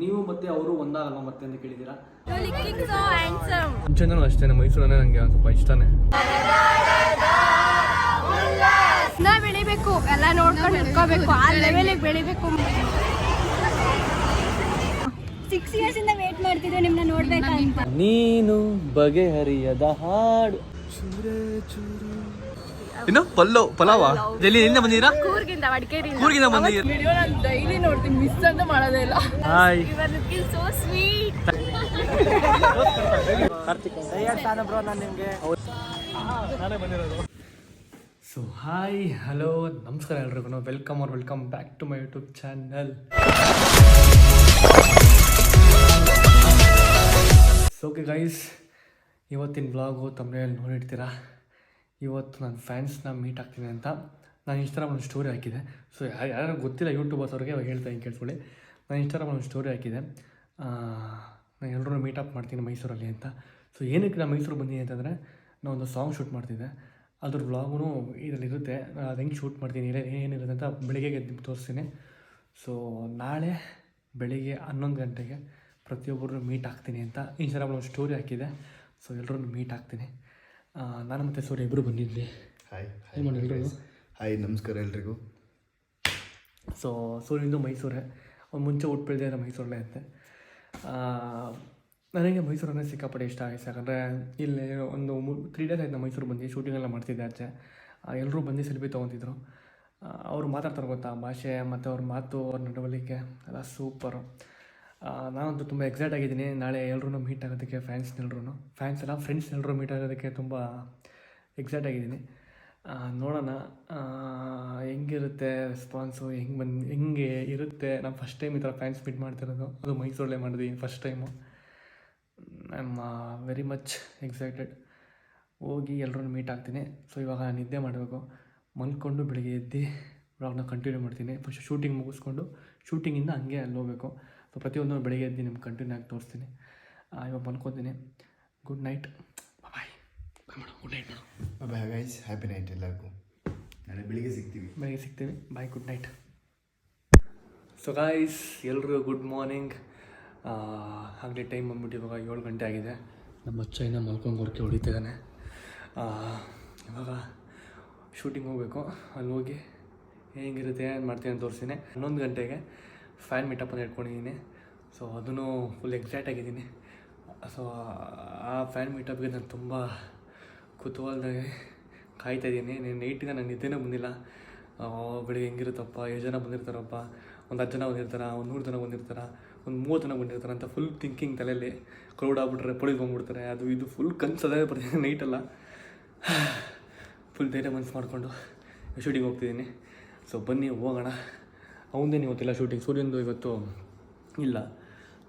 ನೀವು ಮತ್ತೆ ಅವರು ಒಂದಾಗಲ್ಲ ಮತ್ತೆ ಅಂತ ಕೇಳಿದ್ದೀರಾ. ಮುಂಚೆನೂ ಅಷ್ಟೇ ಮೈಸೂರನ್ನೇ ನನಗೆ ಒಂದು ಸ್ವಲ್ಪ ಇಷ್ಟನೇ. ಬೆಳಿಬೇಕು ಎಲ್ಲ ನೋಡ್ಕೊಂಡು ಇಟ್ಕೋಬೇಕು, ಆ ಲೆವೆಲಿಗೆ ಬೆಳಿಬೇಕು. 6 years ಇಂದ ವೇಟ್ ಮಾಡ್ತಿದ್ದೆ ನಿಮ್ಮನ್ನ ನೋಡ್ಬೇಕಂತ. ನೀನು ಬಗೆಹರಿಯದ ಹಾಡು ಇನ್ನು ಪಲಾವ ಎಲ್ಲಿಂದ ಬಂದಿದ್ದೀರಾ? ಕೂರ್ಗಿಂದ ಮಡಿಕೇರಿಯಿಂದ. ಕೂರ್ಗಿಂದ ಬಂದಿದ್ದೀರಾ? ವಿಡಿಯೋ ನಾನು ಡೈಲಿ ನೋಡ್ತೀನಿ, ಮಿಸ್ ಅಂತ ಮಾಡೋದೇ ಇಲ್ಲ. Hi so sweet. ನಾನೇ ಬಂದಿರೋದು. ಸೊ ಹಾಯ್ ಹಲೋ ನಮಸ್ಕಾರ ಎಲ್ರಿಗೂ, welcome back to my YouTube channel. So okay guys, ಇವತ್ತಿನ ವ್ಲಾಗು ತಮ್ಮನೇಲಿ ನೋಡಿರ್ತೀರಾ. ಇವತ್ತು ನನ್ನ ಫ್ಯಾನ್ಸ್ನ ಮೀಟ್ ಆಗ್ತೀನಿ ಅಂತ ನಾನು ಇನ್ಸ್ಟಾಗ್ರಾಮ್ ಒಂದು ಸ್ಟೋರಿ ಹಾಕಿದೆ. ಸೊ ಯಾರು ಗೊತ್ತಿಲ್ಲ ಯೂಟ್ಯೂಬರ್ಸ್ ಅವ್ರಿಗೆ ಅವಾಗ ಹೇಳ್ತಾ ಹಿಂಗೆ ಕೇಳಿಸ್ಕೊಳ್ಳಿ. ನಾನು ಇನ್ಸ್ಟಾಗ್ರಾಮ್ ಒಂದು ಸ್ಟೋರಿ ಹಾಕಿದೆ, ನಾನು ಎಲ್ಲರೂ ಮೀಟಪ್ ಮಾಡ್ತೀನಿ ಮೈಸೂರಲ್ಲಿ ಅಂತ. ಸೊ ಏನಕ್ಕೆ ನಾನು ಮೈಸೂರು ಬಂದೀನಿ ಅಂತಂದರೆ, ನಾನು ಒಂದು ಸಾಂಗ್ ಶೂಟ್ ಮಾಡ್ತಿದ್ದೆ, ಅದ್ರ ವ್ಲಾಗೂ ಇದರಲ್ಲಿರುತ್ತೆ. ಅದು ಹೆಂಗೆ ಶೂಟ್ ಮಾಡ್ತೀನಿ, ಏನಿರುತ್ತೆ ಅಂತ ಬೆಳಿಗ್ಗೆ ನಿಮ್ಗೆ ತೋರಿಸ್ತೀನಿ. ಸೊ ನಾಳೆ ಬೆಳಿಗ್ಗೆ 11 ಗಂಟೆಗೆ ಪ್ರತಿಯೊಬ್ಬರು ಮೀಟ್ ಆಗ್ತೀನಿ ಅಂತ ಇನ್ಸ್ಟಾಗ್ರಾಮ್ ಒಂದು ಸ್ಟೋರಿ ಹಾಕಿದೆ. ಸೊ ಎಲ್ಲರೂ ಮೀಟ್ ಆಗ್ತೀನಿ. ನಾನು ಮತ್ತು ಸೂರ್ಯ ಇಬ್ಬರು ಬಂದಿದ್ವಿ. ಹಾಯ್ ಎಲ್ರಿಗೂ ಹಾಯ್, ನಮಸ್ಕಾರ ಎಲ್ರಿಗೂ. ಸೊ ಸೂರ್ಯಂದು ಮೈಸೂರೇ, ಅವ್ನು ಮುಂಚೆ ಹುಟ್ಟು ಮೈಸೂರಲ್ಲೇ ಅಂತೆ. ನನಗೆ ಮೈಸೂರನ್ನೇ ಸಿಕ್ಕಾಪಟ್ಟೆ ಇಷ್ಟ ಆಗಿದೆ. ಯಾಕಂದರೆ ಇಲ್ಲಿ ಒಂದು 3 days ಆಯ್ತು ನಾನು ಮೈಸೂರು ಬಂದು ಶೂಟಿಂಗೆಲ್ಲ ಮಾಡ್ತಿದ್ದೆ ಆಚೆ. ಎಲ್ಲರೂ ಬಂದು ಸೆಲ್ಫಿ ತೊಗೊತಿದ್ರು. ಅವರು ಮಾತಾಡ್ತಾರೆ ಗೊತ್ತಾ, ಭಾಷೆ ಮತ್ತು ಅವ್ರ ಮಾತು, ಅವ್ರ ನಡವಳಿಕೆ ಎಲ್ಲ ಸೂಪರು. ನಾನಂತೂ ತುಂಬ ಎಕ್ಸೈಟ್ ಆಗಿದ್ದೀನಿ ನಾಳೆ ಎಲ್ಲರೂ ಮೀಟ್ ಆಗೋದಕ್ಕೆ. ಫ್ಯಾನ್ಸ್ ಎಲ್ಲ ಫ್ರೆಂಡ್ಸ್ ಎಲ್ಲರೂ ಮೀಟ್ ಆಗೋದಕ್ಕೆ ತುಂಬ ಎಕ್ಸೈಟ್ ಆಗಿದ್ದೀನಿ. ನೋಡೋಣ ಹೆಂಗಿರುತ್ತೆ ರೆಸ್ಪಾನ್ಸು, ಹೆಂಗೆ ಇರುತ್ತೆ. ನಾನು ಫಸ್ಟ್ ಟೈಮ್ ಈ ಥರ ಫ್ಯಾನ್ಸ್ ಮೀಟ್ ಮಾಡ್ತಿರೋದು, ಅದು ಮೈಸೂರಲ್ಲೇ ಮಾಡಿದ್ವಿ first time. I am very much excited. ಹೋಗಿ ಎಲ್ಲರೂ ಮೀಟ್ ಆಗ್ತೀನಿ. ಸೊ ಇವಾಗ ನಿದ್ದೆ ಮಾಡಬೇಕು, ಮಲ್ಕೊಂಡು ಬೆಳಿಗ್ಗೆ ಎದ್ದು ವ್ಲಾಗ್ನ ಕಂಟಿನ್ಯೂ ಮಾಡ್ತೀನಿ. ಫಸ್ಟ್ ಶೂಟಿಂಗ್ ಮುಗಿಸ್ಕೊಂಡು ಶೂಟಿಂಗಿಂದ ಹಂಗೆ ಅಲ್ಲಿ ಹೋಗಬೇಕು. ಸೊ ಪ್ರತಿಯೊಂದು ಬೆಳಿಗ್ಗೆ ಎದ್ದು ನಿಮ್ಗೆ ಕಂಟಿನ್ಯೂ ಆಗಿ ತೋರಿಸ್ತೀನಿ. ಇವಾಗ ಮಲ್ಕೊತೀನಿ. ಗುಡ್ ನೈಟ್, ಬಾಯ್ ಮಾಡು. ಗುಡ್ ನೈಟ್ ಮಾಡು. ಬಾಯ್ ಗೈಸ್, ಹ್ಯಾಪಿ ನೈಟ್ ಎಲ್ಲರಿಗೂ. ನಾಳೆ ಬೆಳಿಗ್ಗೆ ಸಿಗ್ತೀವಿ. ಬಾಯ್, ಗುಡ್ ನೈಟ್. ಸೊ ಗಾಯ್ಸ್ ಎಲ್ರಿಗೂ ಗುಡ್ ಮಾರ್ನಿಂಗ್. ಆಗಲೇ ಟೈಮ್ ಬಂದ್ಬಿಟ್ಟು ಇವಾಗ 7 ಗಂಟೆ ಆಗಿದೆ. ನಮ್ಮ ಅಚ್ಚಯ್ಯನ ಮಲ್ಕೊಂಡು ಹೊರಕೆ ಹೊಡಿತಿದ್ದಾನೆ. ಇವಾಗ ಶೂಟಿಂಗ್ ಹೋಗಬೇಕು. ಅಲ್ಲಿ ಹೋಗಿ ಹೇಗಿರುತ್ತೆ ಏನು ಮಾಡ್ತೀನಿ ಅಂತ ತೋರಿಸ್ತೀನಿ. 11 ಗಂಟೆಗೆ ಫ್ಯಾನ್ ಮೀಟಪ್ ಅಂತ ಇಟ್ಕೊಂಡಿದ್ದೀನಿ. ಸೊ ಅದನ್ನು ಫುಲ್ ಎಕ್ಸೈಟ್ ಆಗಿದ್ದೀನಿ. ಸೊ ಆ ಫ್ಯಾನ್ ಮೀಟಪ್ಗೆ ನಾನು ತುಂಬ ಕುತೂಹಲದಾಗಿ ಕಾಯ್ತಾಯಿದ್ದೀನಿ. ನೈಟಿಂದ ನಾನು ನಿದ್ದೆನೇ ಬಂದಿಲ್ಲ. ಬೆಳಿಗ್ಗೆ ಹೆಂಗಿರುತ್ತಪ್ಪ, ಎಷ್ಟು ಜನ ಬಂದಿರ್ತಾರಪ್ಪ, ಒಂದು 10 ಜನ ಬಂದಿರ್ತಾರೆ, ಒಂದು 100 ಜನ ಬಂದಿರ್ತಾರೆ, ಒಂದು 30 ಜನ ಬಂದಿರ್ತಾರೆ ಅಂತ ಫುಲ್ ಥಿಂಕಿಂಗ್ ತಲೆಯಲ್ಲಿ. ಕ್ರೌಡ್ ಆಗ್ಬಿಟ್ರೆ ಪೊಲೀಸ್ ಬಂದ್ಬಿಡ್ತಾರೆ, ಅದು ಇದು ಫುಲ್ ಕನ್ಸದೇ ಬರ್ತೀನಿ ನೈಟೆಲ್ಲ. ಫುಲ್ ಧೈರ್ಯ ಮನಸ್ಸು ಮಾಡಿಕೊಂಡು ಶೂಟಿಂಗ್ ಹೋಗ್ತಿದ್ದೀನಿ. ಸೊ ಬನ್ನಿ ಹೋಗೋಣ. ಅವನದೇನು ಇವತ್ತಿಲ್ಲ ಶೂಟಿಂಗ್, ಸೂರ್ಯಂದು ಇವತ್ತು ಇಲ್ಲ,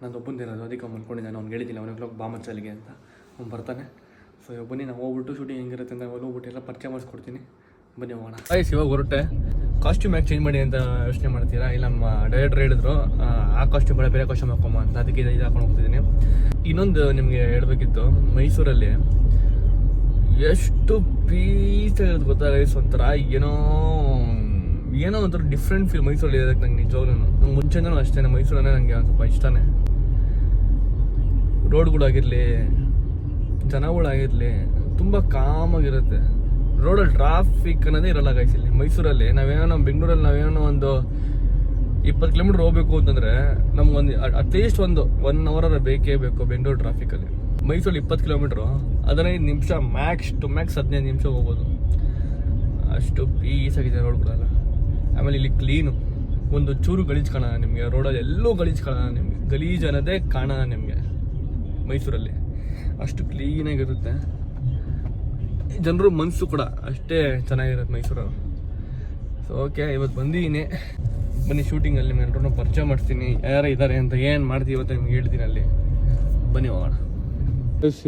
ನಾನು ಒಬ್ಬಂದಿರೋದು. ಅದಕ್ಕೆ ಅವ್ನು ಅಂದ್ಕೊಂಡಿದ್ದಾನೆ, ಅವ್ನು ಹೇಳಿದ್ದೀನಿ ಅವನಿಗೆ ಬಾ ಮಚ್ಚಲ್ಲಿಗೆ ಅಂತ. ಅವ್ನು ಬರ್ತಾನೆ. ಸೊ ಇವಾಗ ಬನ್ನಿ ನಾವು ಹೋಗ್ಬಿಟ್ಟು ಶೂಟಿಂಗ್ ಹೆಂಗಿರುತ್ತೆ ಅಂತ ಹೋಗ್ಬಿಟ್ಟು ಎಲ್ಲ ಪರಿಚಯ ಮಾಡಿಸ್ಕೊಡ್ತೀನಿ. ಬನ್ನಿ ಹೋಗೋಣ. ಆಯ್ತು, ಇವಾಗ ಹೊರಟೆ. ಕಾಸ್ಟ್ಯೂಮ್ ಯಾಕೆ ಚೇಂಜ್ ಮಾಡಿ ಅಂತ ಯೋಚನೆ ಮಾಡ್ತೀರಾ? ಇಲ್ಲ, ನಮ್ಮ ಡೈರೆಕ್ಟರ್ ಹೇಳಿದ್ರು ಆ ಕಾಸ್ಟ್ಯೂಮ್ ಬೇರೆ ಕಾಸ್ಟ್ಯೂಮ್ ಹಾಕೊಂಬ ಅಂತ. ಅದಕ್ಕೆ ಇದು ಹಾಕೊಂಡು ಹೋಗ್ತಿದ್ದೀನಿ. ಇನ್ನೊಂದು ನಿಮಗೆ ಹೇಳಬೇಕಿತ್ತು, ಮೈಸೂರಲ್ಲಿ ಎಷ್ಟು ಪೀಸ್ ಆಗಿರೋದು ಗೊತ್ತಾಗೈಸ್. ಒಂಥರ ಏನೋ ಒಂಥರ ಡಿಫ್ರೆಂಟ್ ಫೀಲ್ ಮೈಸೂರಲ್ಲಿ ಇರೋದಕ್ಕೆ ನಂಗೆ ನಿಜವಾಗ್ಲೂ. ನಂಗೆ ಮುಂಚೆನೂ ಅಷ್ಟೇ ಮೈಸೂರನ್ನೇ ನನಗೆ ಒಂದು ಸ್ವಲ್ಪ ಇಷ್ಟನೇ. ರೋಡ್ಗಳಾಗಿರಲಿ, ಜನಗಳಾಗಿರಲಿ, ತುಂಬ ಕಾಮಾಗಿರುತ್ತೆ. ರೋಡಲ್ಲಿ ಟ್ರಾಫಿಕ್ ಅನ್ನೋದೇ ಇರಲ್ಲ ಗೈಸ್. ಇಲ್ಲಿ ಮೈಸೂರಲ್ಲಿ ಬೆಂಗಳೂರಲ್ಲಿ ನಾವೇನೋ ಒಂದು 20 ಕಿಲೋಮೀಟ್ರ್ ಹೋಗ್ಬೇಕು ಅಂತಂದರೆ ನಮ್ಗೊಂದು ಅಟ್ಲೀಸ್ಟ್ ಒಂದು 1 hour ಬೇಕೇ ಬೇಕು ಬೆಂಗಳೂರು ಟ್ರಾಫಿಕಲ್ಲಿ. ಮೈಸೂರಲ್ಲಿ 20 ಕಿಲೋಮೀಟ್ರು 15 ನಿಮಿಷ, ಮ್ಯಾಕ್ಸ್ ಟು ಮ್ಯಾಕ್ಸ್ 15 ನಿಮಿಷ ಹೋಗ್ಬೋದು. ಅಷ್ಟು ಪೀಸಾಗಿದೆ ರೋಡ್ಗಳೆಲ್ಲ. ಆಮೇಲೆ ಇಲ್ಲಿ ಕ್ಲೀನು, ಒಂದು ಚೂರು ಗಲೀಜು ಕಾಣೋಣ ನಿಮಗೆ. ರೋಡಲ್ಲಿ ಎಲ್ಲೂ ಗಲೀಜು ಕಾಣೋಣ ನಿಮಗೆ. ಗಲೀಜು ಅನ್ನೋದೇ ಕಾಣೋಣ ನಿಮಗೆ ಮೈಸೂರಲ್ಲಿ. ಅಷ್ಟು ಕ್ಲೀನಾಗಿರುತ್ತೆ. ಜನರು ಮನಸ್ಸು ಕೂಡ ಅಷ್ಟೇ ಚೆನ್ನಾಗಿರುತ್ತೆ ಮೈಸೂರು. ಸೊ ಓಕೆ, ಇವತ್ತು ಬಂದಿದ್ದೀನಿ. ಬನ್ನಿ ಶೂಟಿಂಗಲ್ಲಿ ನಿಮ್ಗೆ ಎಲ್ಲರೂ ಪರಿಚಯ ಮಾಡಿಸ್ತೀನಿ, ಯಾರು ಇದ್ದಾರೆ ಅಂತ, ಏನು ಮಾಡ್ತೀವಿ ಇವತ್ತು ನಿಮ್ಗೆ ಹೇಳ್ತೀನಿ. ಅಲ್ಲಿ ಬನ್ನಿ ಹೋಗೋಣ.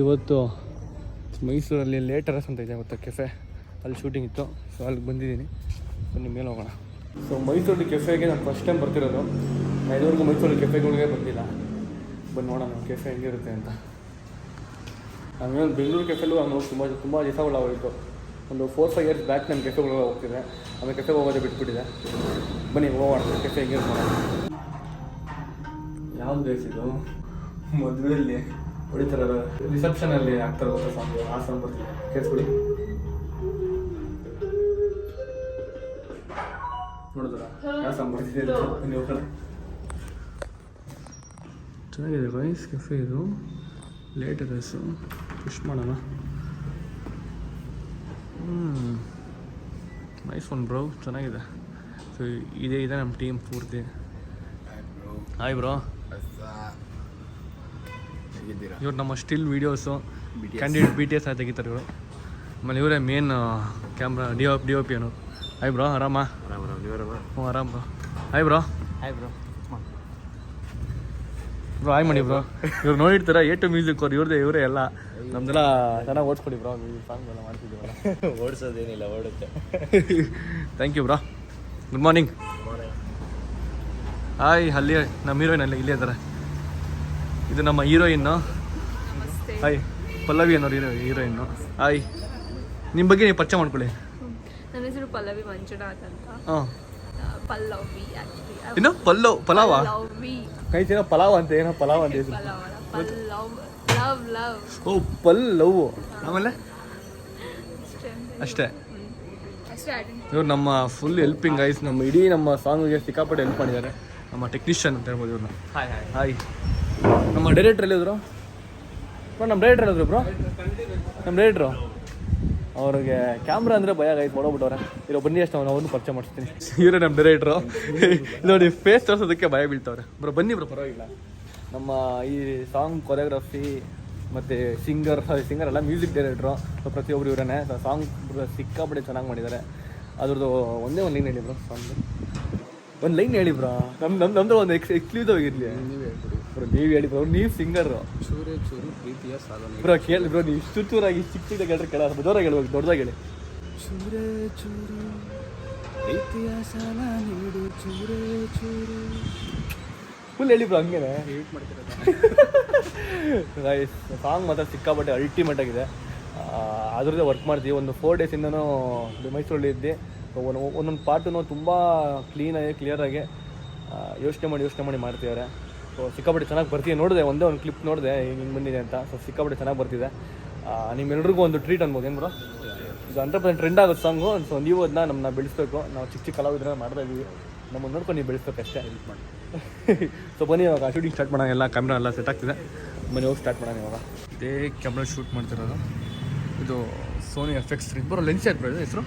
ಇವತ್ತು ಮೈಸೂರಲ್ಲಿ ಲೇಟರಸ್ ಅಂತ ಇದೆ ಗೊತ್ತಾ, ಕೆಫೆ, ಅಲ್ಲಿ ಶೂಟಿಂಗ್ ಇತ್ತು. ಸೊ ಅಲ್ಲಿಗೆ ಬಂದಿದ್ದೀನಿ. ಬನ್ನಿ ಮೇಲೆ ಹೋಗೋಣ. ಸೊ ಮೈಸೂರಲ್ಲಿ ಕೆಫೆಗೆ ನಾನು ಫಸ್ಟ್ ಟೈಮ್ ಬರ್ತಿರೋದು. ನಾನು ಇದುವರೆಗೂ ಮೈಸೂರಲ್ಲಿ ಕೆಫೆಗಳಿಗೆ ಬಂದಿಲ್ಲ. ಬನ್ನಿ ನೋಡೋಣ ಕೆಫೆ ಹೆಂಗಿರುತ್ತೆ ಅಂತ. ನಾವೇನು ಬೆಂಗಳೂರು ಕೆಫೆಲ್ಲೂ ಹಂಗೆ ಹೋಗಿ ತುಂಬ ದಿವಸಗಳಾಗೋಯಿತು. ಒಂದು 4-5 years ಬ್ಯಾಕ್ ನಾನು ಕೆಫೆಗಳಿಗೆ ಹೋಗ್ತಿದ್ದೆ. ಆಮೇಲೆ ಕೆಫೆಗೆ ಹೋಗೋದೇ ಬಿಟ್ಬಿಟ್ಟಿದೆ. ಬನ್ನಿ ಹೋಗೋಣ ಕೆಫೆ ಹೆಂಗಿರುತ್ತೆ. ಯಾವ್ದು ಬೇಸಿದು ಮದುವೆಯಲ್ಲಿ ಹೊಡಿತಾರಲ್ಲ ರಿಸೆಪ್ಷನಲ್ಲಿ ಆಗ್ತಾರೆ ಗೊತ್ತಾ ಸಾಂಗ್, ಆ ಸಾಂಗ್ ಬರ್ತೀನಿ ಕೇಳಿಸ್ಬಿಡಿ. ನೋಡಿದ್ರ ಯಾವ ಸಾಂಗ್ ಬರ್ತಿದೆ ನೀವು ಚೆನ್ನಾಗಿದೆ ರೈಸ್ ಕೆಫೆ ಇದು. ಲೇಟ್ ರೈಸು ಪುಷ್ ಮಾಡೋಣ. ನೈಸ್ ಒನ್ ಬ್ರೋ, ಚೆನ್ನಾಗಿದೆ. ಸೊ ಇದೆ ನಮ್ಮ ಟೀಮ್ ಪೂರ್ತಿ. Hi bro. ಇವ್ರು ನಮ್ಮ ಸ್ಟಿಲ್ ವೀಡಿಯೋಸು ಕ್ಯಾಂಡಿಡೇಟ್ BTS ಆಗಿ ತೆಗಿತಾರೆ ಇವರು. ಆಮೇಲೆ ಇವರೇ ಮೇನ್ ಕ್ಯಾಮ್ರಾ DOP ಅನ್ನೋ. ಹಾಯ್ ಬ್ರೋ, ಆರಾಮ? ಹ್ಞೂ ಆರಾಮ್ bro. Hi bro. Bro hi ಮಾಡಿ ಬ್ರೋ. ಇವ್ರು ನೋಡಿರ್ತಾರೆ A2 ಮ್ಯೂಸಿಕ್ ಅವ್ರು ಇವರೇ ಎಲ್ಲ ನಮ್ದೆಲ್ಲ ಚೆನ್ನಾಗಿ ಓಡಿಸ್ಕೊಡಿ ಬ್ರೋ. ಸಾಂಗ್ ಎಲ್ಲ ಮಾಡ್ತಿದ್ದೀವಲ್ಲ. ಓಡಿಸೋದೇನಿಲ್ಲ, ಓಡುತ್ತೆ. Thank you bro. Good morning. Hi, ಅಲ್ಲಿ ನಮ್ಮ ಹೀರೋಯಿನ್ ಅಲ್ಲಿ ಇಲ್ಲೇ ಇದ್ದಾರೆ. ಇದು ನಮ್ಮ ಹೀರೋಯಿನ್ನು. ಹಾಯ್, ಪಲ್ಲವಿ ಅನ್ನೋರು ಹೀರೋಯಿನ್ನು. ಹಾಯ್, ನಿಮ್ಮ ಬಗ್ಗೆ ನೀವು ಪರಿಚಯ ಮಾಡ್ಕೊಳ್ಳಿ. ನನ್ನ ಹೆಸರು ಪಲ್ಲವಿ ಮಂಜುನಾಥ್ ಅಂತ. ಹಾಂ, ಪಲ್ಲವಿ ಇನ್ನು ಪಲಾವ ಕೈ ಏನೋ ಪಲಾವ್ ಅಂತ ಹೆಸರು. ಓ ಪಲ್ಲವ್. ಆಮೇಲೆ ಅಷ್ಟೇ. ಇವ್ರು ನಮ್ಮ ಫುಲ್ ಹೆಲ್ಪಿಂಗ್ ಗೈಸ್. ನಮ್ಮ ಇಡೀ ನಮ್ಮ ಸಾಂಗ್ಗೆ ಸಿಕ್ಕಾಪಟ್ಟೆ ಹೆಲ್ಪ್ ಮಾಡಿದ್ದಾರೆ. ನಮ್ಮ ಟೆಕ್ನಿಷಿಯನ್ ಅಂತ ಹೇಳ್ಬೋದು ಇವ್ರನ್ನ. ಹಾಯ್. ನಮ್ಮ ಡೈರೆಕ್ಟ್ರ್ ಎಲ್ಲಿದ್ರು ಬ್ರೋ? ನಮ್ಮ ಡೈರೆಕ್ಟ್ರು ಅವ್ರಿಗೆ ಕ್ಯಾಮ್ರಾ ಅಂದರೆ ಭಯ ಗೈಸ್, ಮಾಡೋಗ್ಬಿಟ್ಟವ್ರೆ. ಇರೋ ಬನ್ನಿ ಅಷ್ಟು ಅವ್ರನ್ನೂ ಪರಿಚಯ ಮಾಡಿಸ್ತೀನಿ. ಇವರೇ ನಮ್ಮ ಡೈರೆಕ್ಟ್ರು. ನೋಡಿ ಫೇಸ್ ತೋರಿಸೋದಕ್ಕೆ ಭಯ ಬೀಳ್ತವ್ರೆ. ಬ್ರೋ ಬನ್ನಿ ಬ್ರೋ, ಪರವಾಗಿಲ್ಲ. ನಮ್ಮ ಈ ಸಾಂಗ್ ಕೊರಿಯೋಗ್ರಫಿ ಮತ್ತು ಸಿಂಗರ್ ಅಲ್ಲ, ಮ್ಯೂಸಿಕ್ ಡೈರೆಕ್ಟ್ರು. ಸೊ ಪ್ರತಿಯೊಬ್ಬರು ಇವರೇ. ಸಾಂಗ್ ಸಿಕ್ಕಾಪಟ್ಟೆ ಚೆನ್ನಾಗಿ ಮಾಡಿದ್ದಾರೆ. ಅದ್ರದ್ದು ಒಂದೇ ಒಂದು ಲೈನ್ ಹೇಳಿ ಬ್ರೋ. ಸಾಂಗ್ ಒಂದು ಲೈನ್ ಹೇಳಿ ಬ್ರೋ. ನಮ್ದು ಒಂದು ಎಕ್ಸ್ಕ್ಲೂಸಿವ್ ಇರಲಿ. ನೀವು ಹೇಳಿ ಬ್ರೋ, ನೀವು ಸಿಂಗರು. ಚೂರು ಪ್ರೀತಿಯ ಸಾಲ ಬ್ರೋ ಕೇಳಿ ಬ್ರೋ, ನೀವು ಚೂರಾಗಿ ಚಿಕ್ಕ ಹೇಳ್ರಿ, ಕೇಳ ದೊಡ್ಡದಾಗಿ ಹೇಳ್ಬೇಕು. ದೊಡ್ಡದಾಗಿ ಹೇಳಿ. ಚೂರೇ ಚೂರು ಪ್ರೀತಿಯ ಸಾಲ ನೀಡು, ಚೂರೇ ಚೂರು. ಫುಲ್ ಹೇಳಿ ಬ್ರೋ, ಹಂಗೇನೆ ವೇಟ್ ಮಾಡ್ತಿರೋದು. ಸಾಂಗ್ ಮಾತ್ರ ಸಿಕ್ಕಾಪಟ್ಟೆ ಅಲ್ಟಿಮೇಟ್ ಆಗಿದೆ. ಅದ್ರದ್ದೇ ವರ್ಕ್ ಮಾಡ್ತೀವಿ. ಒಂದು 4 ಡೇಸಿಂದನೂ ಮೈಸೂರಲ್ಲಿ ಇದ್ದೆ. ಒಂದೊಂದು ಪಾರ್ಟೂ ತುಂಬ ಕ್ಲಿಯರಾಗಿ ಯೋಚನೆ ಮಾಡಿ ಮಾಡ್ತಿದ್ದಾರೆ. ಸೊ ಸಿಕ್ಕಾಪಟ್ಟೆ ಚೆನ್ನಾಗಿ ಬರ್ತೀವಿ. ನೋಡಿದೆ ಒಂದೇ ಒಂದು ಕ್ಲಿಪ್ ನೋಡಿದೆ ಹಿಂಗೆ ಬಂದಿದೆ ಅಂತ. ಸೊ ಸಿಕ್ಕಾಪಟ್ಟೆ ಚೆನ್ನಾಗಿ ಬರ್ತಿದೆ. ನಿಮ್ಮೆಲ್ರಿಗೂ ಒಂದು ಟ್ರೀಟ್ ಅನ್ಬೋದು ಏನು ಬ್ರೋ. ಇದು 100% ಟ್ರೆಂಡ್ ಆಗುತ್ತೆ ಸಾಂಗು. ಸೊ ನೀವು ಅದನ್ನ ನಮ್ಮನ್ನ ಬೆಳೆಸ್ಬೇಕು. ನಾವು ಚಿಕ್ಕ ಕಲಾವಿದ್ರ ಮಾಡ್ತಾ ಇದ್ದೀವಿ. ನಮ್ಮನ್ನು ನೋಡ್ಕೊಂಡು ನೀವು ಬೆಳೆಸ್ಬೇಕು ಅಷ್ಟೇ. ಹೆಲ್ಪ್ ಮಾಡಿ. ಸೊ ಬನ್ನಿ ಇವಾಗ ಶೂಟಿಂಗ್ ಸ್ಟಾರ್ಟ್ ಮಾಡೋಣ. ಎಲ್ಲ ಕ್ಯಾಮ್ರಾ ಎಲ್ಲ ಸೆಟ್ ಆಗ್ತಿದೆ. ಬನ್ನಿ ಹೋಗಿ ಸ್ಟಾರ್ಟ್ ಮಾಡೋಣ ಇವಾಗ. ಇದೇ ಕ್ಯಾಮ್ರಾ ಶೂಟ್ ಮಾಡ್ತಿರೋದು. ಇದು ಸೋನಿ FX3 ಬರೋ ಲೆನ್ಸ್ ಯಾಕೆ ಬರೋದು ಹೆಸರು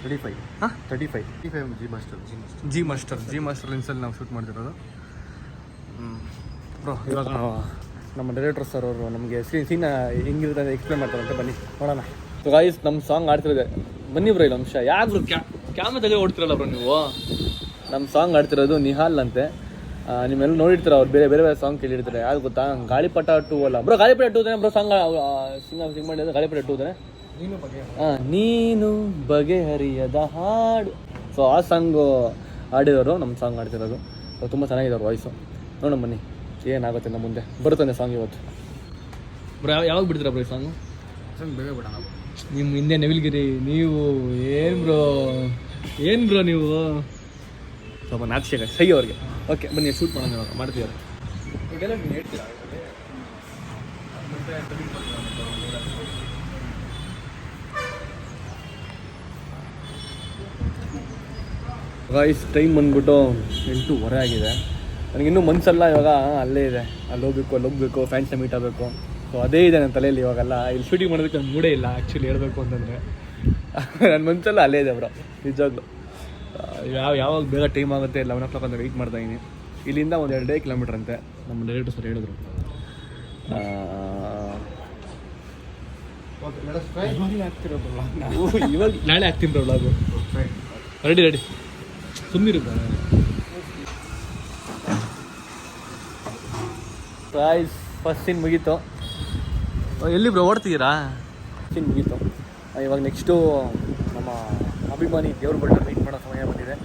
35. ಹಾಂ 35 ಜಿ ಮಾಸ್ಟರ್ ಲೆನ್ಸಲ್ಲಿ ನಾವು ಶೂಟ್ ಮಾಡ್ತಿರೋದು. ಬ್ರೋ ಇವಾಗ ನಮ್ಮ ಡೈರೆಕ್ಟರ್ ಸರ್ ಅವರು ನಮಗೆ ಸೀನ್ ಹೆಂಗಿರುತ್ತೆ ಎಕ್ಸ್ಪ್ಲೇನ್ ಮಾಡ್ತಾರಂತೆ. ಬನ್ನಿ ನೋಡೋಣ. ಸೊ ಗಾಯ್ಸ್, ನಮ್ಮ ಸಾಂಗ್ ಆಡ್ತಿರೋದೆ. ಬನ್ನಿ ಬ್ರೋ, ಇಲ್ಲ ಅಂಶ ಯಾಕೆ ಬ್ರೋ ಕ್ಯಾಮ್ರಾ ತಲೆ ಓಡ್ತಿರಲ್ಲ ಬ್ರೋ ನೀವು. ನಮ್ಮ ಸಾಂಗ್ ಆಡ್ತಿರೋದು ನಿಹಾಲ್ ಅಂತೆ. ನಿಮ್ಮೆಲ್ಲ ನೋಡಿರ್ತೀರ, ಅವ್ರು ಬೇರೆ ಸಾಂಗ್ ಕೇಳಿರ್ತಾರೆ. ಯಾರು ಗೊತ್ತಾ, ಗಾಳಿಪಟ 2 ಅಲ್ಲ ಬ್ರೋ. ಗಾಳಿಪಟ 2 ಬ್ರೋ ಸಾಂಗ್ ಸಿಂಗ್ ಮಾಡಿದ್ರೆ ಗಾಳಿಪಟ 2 ನೀನು ಬಗೆಹರಿಯದ ಹಾಡು. ಸೊ ಆ ಸಾಂಗು ಆಡಿರೋರು ನಮ್ಮ ಸಾಂಗ್ ಆಡ್ತಿರೋದು. ಸೊ ತುಂಬ ಚೆನ್ನಾಗಿದೆ ಅವ್ರ ವಾಯ್ಸು. ನೋಡೋಣ ಬನ್ನಿ ಏನಾಗುತ್ತೆ ನಮ್ಮ ಮುಂದೆ. ಬರುತ್ತಾನೆ ಸಾಂಗ್ ಇವತ್ತು. ಬ್ರೋ ಯಾವಾಗ ಬಿಡ್ತೀರಾ ಬ್ರೋ ಈ ಸಾಂಗು? ಬೇಗ ಬಿಡೋಣ. ನಿಮ್ಮ ಹಿಂದೆ ನವಿಲ್ಗಿರಿ ನೀವು ಏನು ಬ್ರೋ ನೀವು ಸ್ವಲ್ಪ ನಾಚಿಕೆ ಸೈ ಅವ್ರಿಗೆ. ಓಕೆ ಬನ್ನಿ ಶೂಟ್ ಮಾಡೋಣ ಇವಾಗ. ಮಾಡ್ತೀವಿ ಇದೆಲ್ಲ ನೀವು ಹೇಳ್ತೀರಾ. ಗಾಯ್ಸ್ ಟೈಮ್ ಬಂದ್ಬಿಟ್ಟು 8:30 ಆಗಿದೆ. ನನಗಿನ್ನೂ ಮನಸ್ಸಲ್ಲ ಇವಾಗ ಅಲ್ಲೇ ಇದೆ. ಅಲ್ಲಿ ಹೋಗ್ಬೇಕು ಫ್ಯಾನ್ಸ್ನ ಮೀಟ್ ಆಗಬೇಕು. ಸೊ ಅದೇ ಇದೆ ನನ್ನ ತಲೆಯಲ್ಲಿ ಇವಾಗೆಲ್ಲ. ಇಲ್ಲಿ ಶೂಟಿಂಗ್ ಮಾಡೋದಕ್ಕೆ ನನ್ನ ಮೂಡೇ ಇಲ್ಲ ಆ್ಯಕ್ಚುಲಿ ಹೇಳ್ಬೇಕು ಅಂತಂದರೆ. ನನ್ನ ಮನಸ್ಸಲ್ಲ ಅಲ್ಲೇ ಇದೆ ಬ್ರೋ, ನಿಜವಾಗ್ಲು. ಯಾವಾಗ ಬೇಗ ಟೈಮ್ ಆಗುತ್ತೆ 11 o'clock ಅಂತ ವೆಯ್ಟ್ ಮಾಡ್ತಾಯಿದ್ದೀನಿ. ಇಲ್ಲಿಂದ ಒಂದು 2 ಕಿಲೋಮೀಟ್ರ್ ಅಂತೆ ನಮ್ಮ ಡೈರೆಕ್ಟರ್ ಸರ್ ಹೇಳಿದ್ರು. ಇವಾಗ ನಾಳೆ ಆಗ್ತೀನಿ ಬ್ರೋ ವ್ಲಾಗು. ರೆಡಿ ಸುಮ್ಮನಿರು ಪ್ರೈಸ್. ಫಸ್ಟ್ ಸೀನ್ ಮುಗೀತು. ಎಲ್ಲಿ ಬ್ರೋ ಓಡ್ತಿದ್ದೀರಾ? ಸೀನ್ ಮುಗೀತು. ಇವಾಗ ನೆಕ್ಸ್ಟು ನಮ್ಮ ಅಭಿಮಾನಿ ದೇವ್ರ ಬಳ್ಳ ಮೀಟ್ ಮಾಡೋ ಸಮಯ ಬಂದಿದೆ.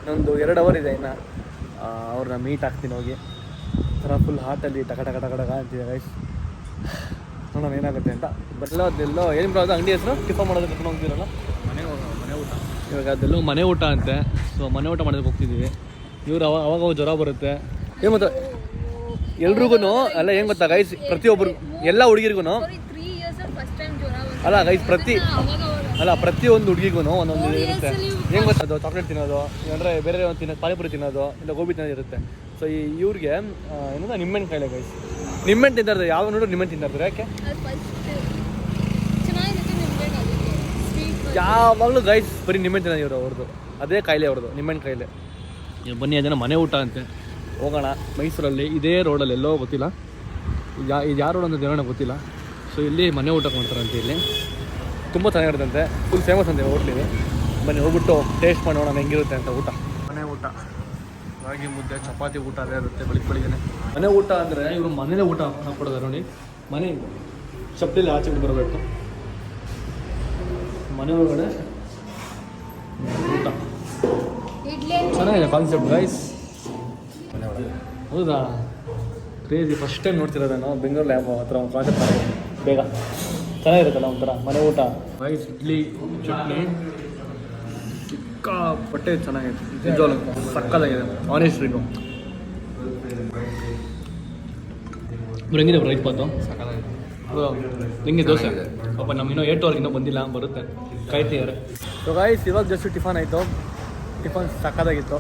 ಇನ್ನೊಂದು 2 hour ಇದೆ ಇನ್ನು. ಅವ್ರನ್ನ ಮೀಟ್ ಆಗ್ತೀನಿ ಹೋಗಿ. ಥರ ಫುಲ್ ಹಾರ್ಟಲ್ಲಿ ಟಕ ಅಂತಿದೆ ಗೈಸ್. ನೋಡೋಣ ಏನಾಗುತ್ತೆ ಅಂತ. ಅದೆಲ್ಲೋ ಏನು ಬ್ರೋ ಅದು ಅಂಗಡಿ ಹೆಸರು ಟಿಫನ್ ಮಾಡೋದಕ್ಕೆ ಕರ್ಕೊಂಡು ಹೋಗ್ತಿರಲ್ಲ ಮನೆ ಊಟ. ಇವಾಗ ಅದೆಲ್ಲೋ ಮನೆ ಊಟ ಅಂತೆ. ಸೊ ಮನೆ ಊಟ ಮಾಡೋದಕ್ಕೆ ಹೋಗ್ತಿದ್ದೀವಿ. ಇವ್ರು ಅವಾಗ ಜ್ವರ ಬರುತ್ತೆ. ಏನು ಮತ್ತೆ ಎಲ್ರಿಗೂ ಅಲ್ಲ ಹೆಂಗ್ ಗೊತ್ತಾ ಗೈಸ್, ಪ್ರತಿಯೊಬ್ಬರು ಎಲ್ಲ ಹುಡುಗಿರ್ಗು ಅಲ್ಲ ಗೈಸ್, ಪ್ರತಿಯೊಂದು ಹುಡುಗಿಗೂ ಒಂದೊಂದು ಇರುತ್ತೆ. ಹೆಂಗ್ ಗೊತ್ತದು, ಚಾಕ್ಲೇಟ್ ತಿನ್ನೋದು, ಅಂದರೆ ಬೇರೆ ತಿನ್ನೋದು, ಪಾನಿಪುರಿ ತಿನ್ನೋದು, ಇಲ್ಲ ಗೋಬಿ ತಿನ್ನೋದು ಇರುತ್ತೆ. ಸೊ ಇವ್ರಿಗೆ ಏನಂದ್ರೆ ನಿಮ್ಮೆಣ್ಣು ಕಾಯಿಲೆ ಗೈಸ್. ನಿಮ್ಮೆಣ್ಣು ತಿಂತಾರೆ, ಯಾವ ನೋಡ್ರು ನಿಮ್ಮೆಣ್ಣು ತಿಂತಾರೆ. ಯಾಕೆ ಯಾವಾಗಲೂ ಗೈಸ್ ಬರೀ ನಿಮ್ಮೆಣ್ಣು ತಿನ್ನೋದು ಇವರು, ಅವ್ರದ್ದು ಅದೇ ಕಾಯಿಲೆ ಅವ್ರದ್ದು, ನಿಮ್ಮೆಣ್ಣು ಕಾಯಿಲೆ. ಬನ್ನಿ ಅದನ್ನು ಮನೆ ಊಟ ಅಂತೆ ಹೋಗೋಣ. ಮೈಸೂರಲ್ಲಿ ಇದೇ ರೋಡಲ್ಲಿ ಎಲ್ಲೋ ಗೊತ್ತಿಲ್ಲ, ಇದು ಯಾವ ರೋಡ್ ಅಂತ ದೇವಣ್ಣ ಗೊತ್ತಿಲ್ಲ. ಸೊ ಇಲ್ಲಿ ಮನೆ ಊಟ ಮಾಡ್ತಾರಂತೆ. ಇಲ್ಲಿ ತುಂಬ ಚೆನ್ನಾಗಿರುತ್ತಂತೆ, ಫುಲ್ ಫೇಮಸ್ ಅಂತೆ ಹೋಟ್ಲಿದೆ. ಬನ್ನಿ ಹೋಗ್ಬಿಟ್ಟು ಟೇಸ್ಟ್ ಮಾಡಿ ನೋಡೋಣ ಹೆಂಗಿರುತ್ತೆ ಅಂತ ಊಟ. ಮನೆ ಊಟ ರಾಗಿ ಮುದ್ದೆ, ಚಪಾತಿ ಊಟ ಅದೇ ಇರುತ್ತೆ ಬೆಳಿಗ್ಗೆ. ಮನೆ ಊಟ ಅಂದರೆ ಇವರು ಮನೇಲೇ ಊಟ ಹಾಕ್ಕೊಡೋದು ನೋಡಿ. ಮನೆ ಚಪ್ಪಲಿ ಆಚೆ ಬಿಟ್ಟು ಬರಬೇಕು, ಮನೆ ಒಳಗಡೆ ಊಟ. ಚೆನ್ನಾಗಿದೆ ಕಾನ್ಸೆಪ್ಟ್ ಗೈಸ್. ಹೌದಾ, ಕ್ರೇಜಿ, ಫಸ್ಟ್ ಟೈಮ್ ನೋಡ್ತಿರೋದು ನಾನು ಬೆಂಗಳೂರಲ್ಲಿ. ಯಾವ ಹತ್ರ ಒಂದು ಕಾನ್ಸೆಪ್ಟ್ ಬೇಗ ಚೆನ್ನಾಗಿರುತ್ತಲ್ಲ ಒಂಥರ ಮನೆ ಊಟ. ರೈಸ್, ಇಡ್ಲಿ, ಚಟ್ನಿ ಸಿಕ್ಕಾಪಟ್ಟೆ ಚೆನ್ನಾಗಿದೆ. ನಿಜವಾಗ್ಲೂ ಸಕ್ಕತ್ತಾಗಿದೆ, ಆನೆಸ್ಟ್ ರಿವ್ಯೂ. ಹೆಂಗಿದೆ ರೈಸ್ ಬಾತು? ಹೆಂಗೆ ದೋಸೆ? ಪಾಪ ನಮ್ಮ ಇನ್ನೂ 8 ಇನ್ನೂ ಬಂದಿಲ್ಲ, ಬರುತ್ತೆ, ಕಾಯ್ತಿದ್ದಾರೆ. ಸೊ ಗೈಸ್, ಇವಾಗ ಜಸ್ಟ್ ಟಿಫನ್ ಆಯಿತು. ಟಿಫನ್ ಸಕ್ಕತ್ತಾಗಿತ್ತು.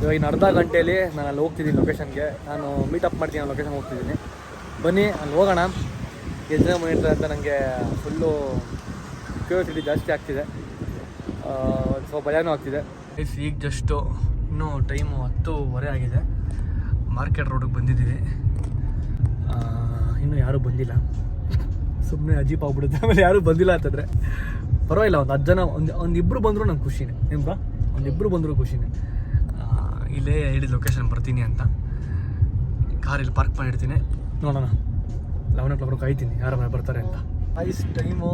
ಇವಾಗ ಇನ್ನು ಅರ್ಧ ಗಂಟೆಯಲ್ಲಿ ನಾನು ಅಲ್ಲಿ ಹೋಗ್ತಿದ್ದೀನಿ ಲೊಕೇಶನ್ಗೆ. ನಾನು ಮೀಟಪ್ ಮಾಡ್ತೀನಿ, ನಾನು ಲೊಕೇಶನ್ಗೆ ಹೋಗ್ತಿದ್ದೀನಿ. ಬನ್ನಿ ಅಲ್ಲಿ ಹೋಗೋಣ. ಎಷ್ಟು ಜನ ಬಂದಿರ್ತಾರೆ ಅಂತ ನನಗೆ ಫುಲ್ಲು ಕ್ಯೂರಿಯಾಸಿಟಿ ಜಾಸ್ತಿ ಆಗ್ತಿದೆ, ಸ್ವಲ್ಪ ಭಯನೂ ಆಗ್ತಿದೆ. ಈಗ ಜಸ್ಟು ಇನ್ನೂ ಟೈಮು 10:15 ಆಗಿದೆ. ಮಾರ್ಕೆಟ್ ರೋಡಿಗೆ ಬಂದಿದ್ದೀವಿ. ಇನ್ನೂ ಯಾರೂ ಬಂದಿಲ್ಲ, ಸುಮ್ಮನೆ ಅಜೀಪ್ ಆಗ್ಬಿಡುತ್ತೆ ಆಮೇಲೆ ಯಾರೂ ಬಂದಿಲ್ಲ ಅಂತಂದರೆ. ಪರವಾಗಿಲ್ಲ, ಒಂದು 10 ಜನ, ಒಂದಿಬ್ಬರು ಬಂದರೂ ನಂಗೆ ಖುಷಿನೇ. ನಿಮ್ಗೆ ಒಂದಿಬ್ಬರು ಬಂದರೂ ಖುಷಿನೇ. ಇಲ್ಲೇ ಹೇಳಿ ಲೊಕೇಶನ್ ಬರ್ತೀನಿ ಅಂತ, ಕಾರ್ ಇಲ್ಲಿ ಪಾರ್ಕ್ ಮಾಡಿರ್ತೀನಿ. ನೋಡೋಣ, 11 o'clock ಕಾಯ್ತೀನಿ ಯಾರ ಮನೆ ಬರ್ತಾರೆ ಅಂತ. ಐಸ್ ಟೈಮು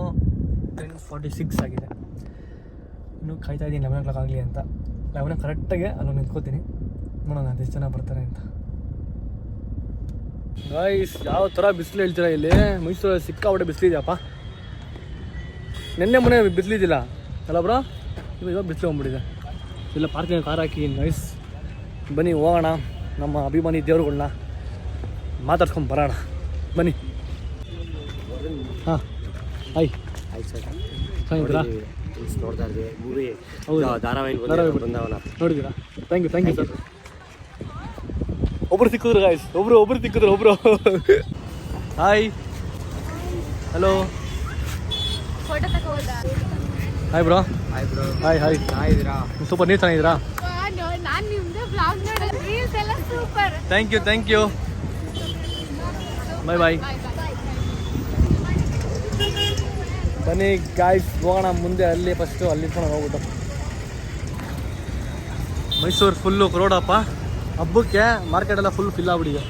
10:46 ಆಗಿದೆ. ಇನ್ನೂ ಕಾಯ್ತಾ ಇದ್ದೀನಿ 11 o'clock ಆಗಲಿ ಅಂತ. 11 ಕರೆಕ್ಟಾಗೆ ಅಲ್ಲಿ ನಿಂತ್ಕೋತೀನಿ. ನೋಡೋಣ ಎಷ್ಟು ಜನ ಬರ್ತಾರೆ ಅಂತ. ಗೈಸ್, ಯಾವ ಥರ ಬಿಸಿಲು ಹೇಳ್ತೀರಾ ಇಲ್ಲಿ ಮೈಸೂರಲ್ಲಿ? ಸಿಕ್ಕಾಪಟ್ಟೆ ಬಿಸಿಲಿದೆಯಪ್ಪ. ನೆನ್ನೆ ಮೊನ್ನೆ ಬಿಸಿಲಿದ್ದಿಲ್ಲ ಅಲ್ಲ ಬ್ರೋ, ಇವಾಗ ಬಿಸಿಲು ಹೋಗ್ಬಿಟ್ಟಿದೆ. ಇಲ್ಲ ಪಾರ್ಕಿಂಗ್ ಕಾರ್ ಹಾಕಿ ನೈಸ್. ಬನ್ನಿ ಹೋಗೋಣ, ನಮ್ಮ ಅಭಿಮಾನಿ ದೇವ್ರುಗಳನ್ನ ಮಾತಾಡ್ಸ್ಕೊಂಡು ಬರೋಣ. ಬನ್ನಿ. ಹಾಂ, ಹಾಯ್. ಚೆನ್ನಾಗಿದ್ದೀರಾ? ನೋಡಿದ್ದೀರಾ? Thank you sir. ಒಬ್ರು ಸಿಕ್ಕಿದ್ರು ಗಾಯ್ಸ್, ಒಬ್ರು ಸಿಕ್ಕಿದ್ರು. Hi, hello, hi bro. Hi. Super, ನೀವು ಚೆನ್ನಾಗಿದ್ದೀರಾ? Thank you. ಬಾಯ್. ಬನ್ನಿ ಗಾಯ್ಸ್, ಹೋಗೋಣ ಮುಂದೆ. ಅಲ್ಲಿ ಫಸ್ಟು ಅಲ್ಲಿ ಹೋಗ್ಬಿಟ್ಟು ಮೈಸೂರು ಫುಲ್ಲು ರೋಡಪ್ಪ. ಹಬ್ಬಕ್ಕೆ ಮಾರ್ಕೆಟೆಲ್ಲ ಫುಲ್ ಫಿಲ್ ಆಗ್ಬಿಟ್ಟಿದೆ.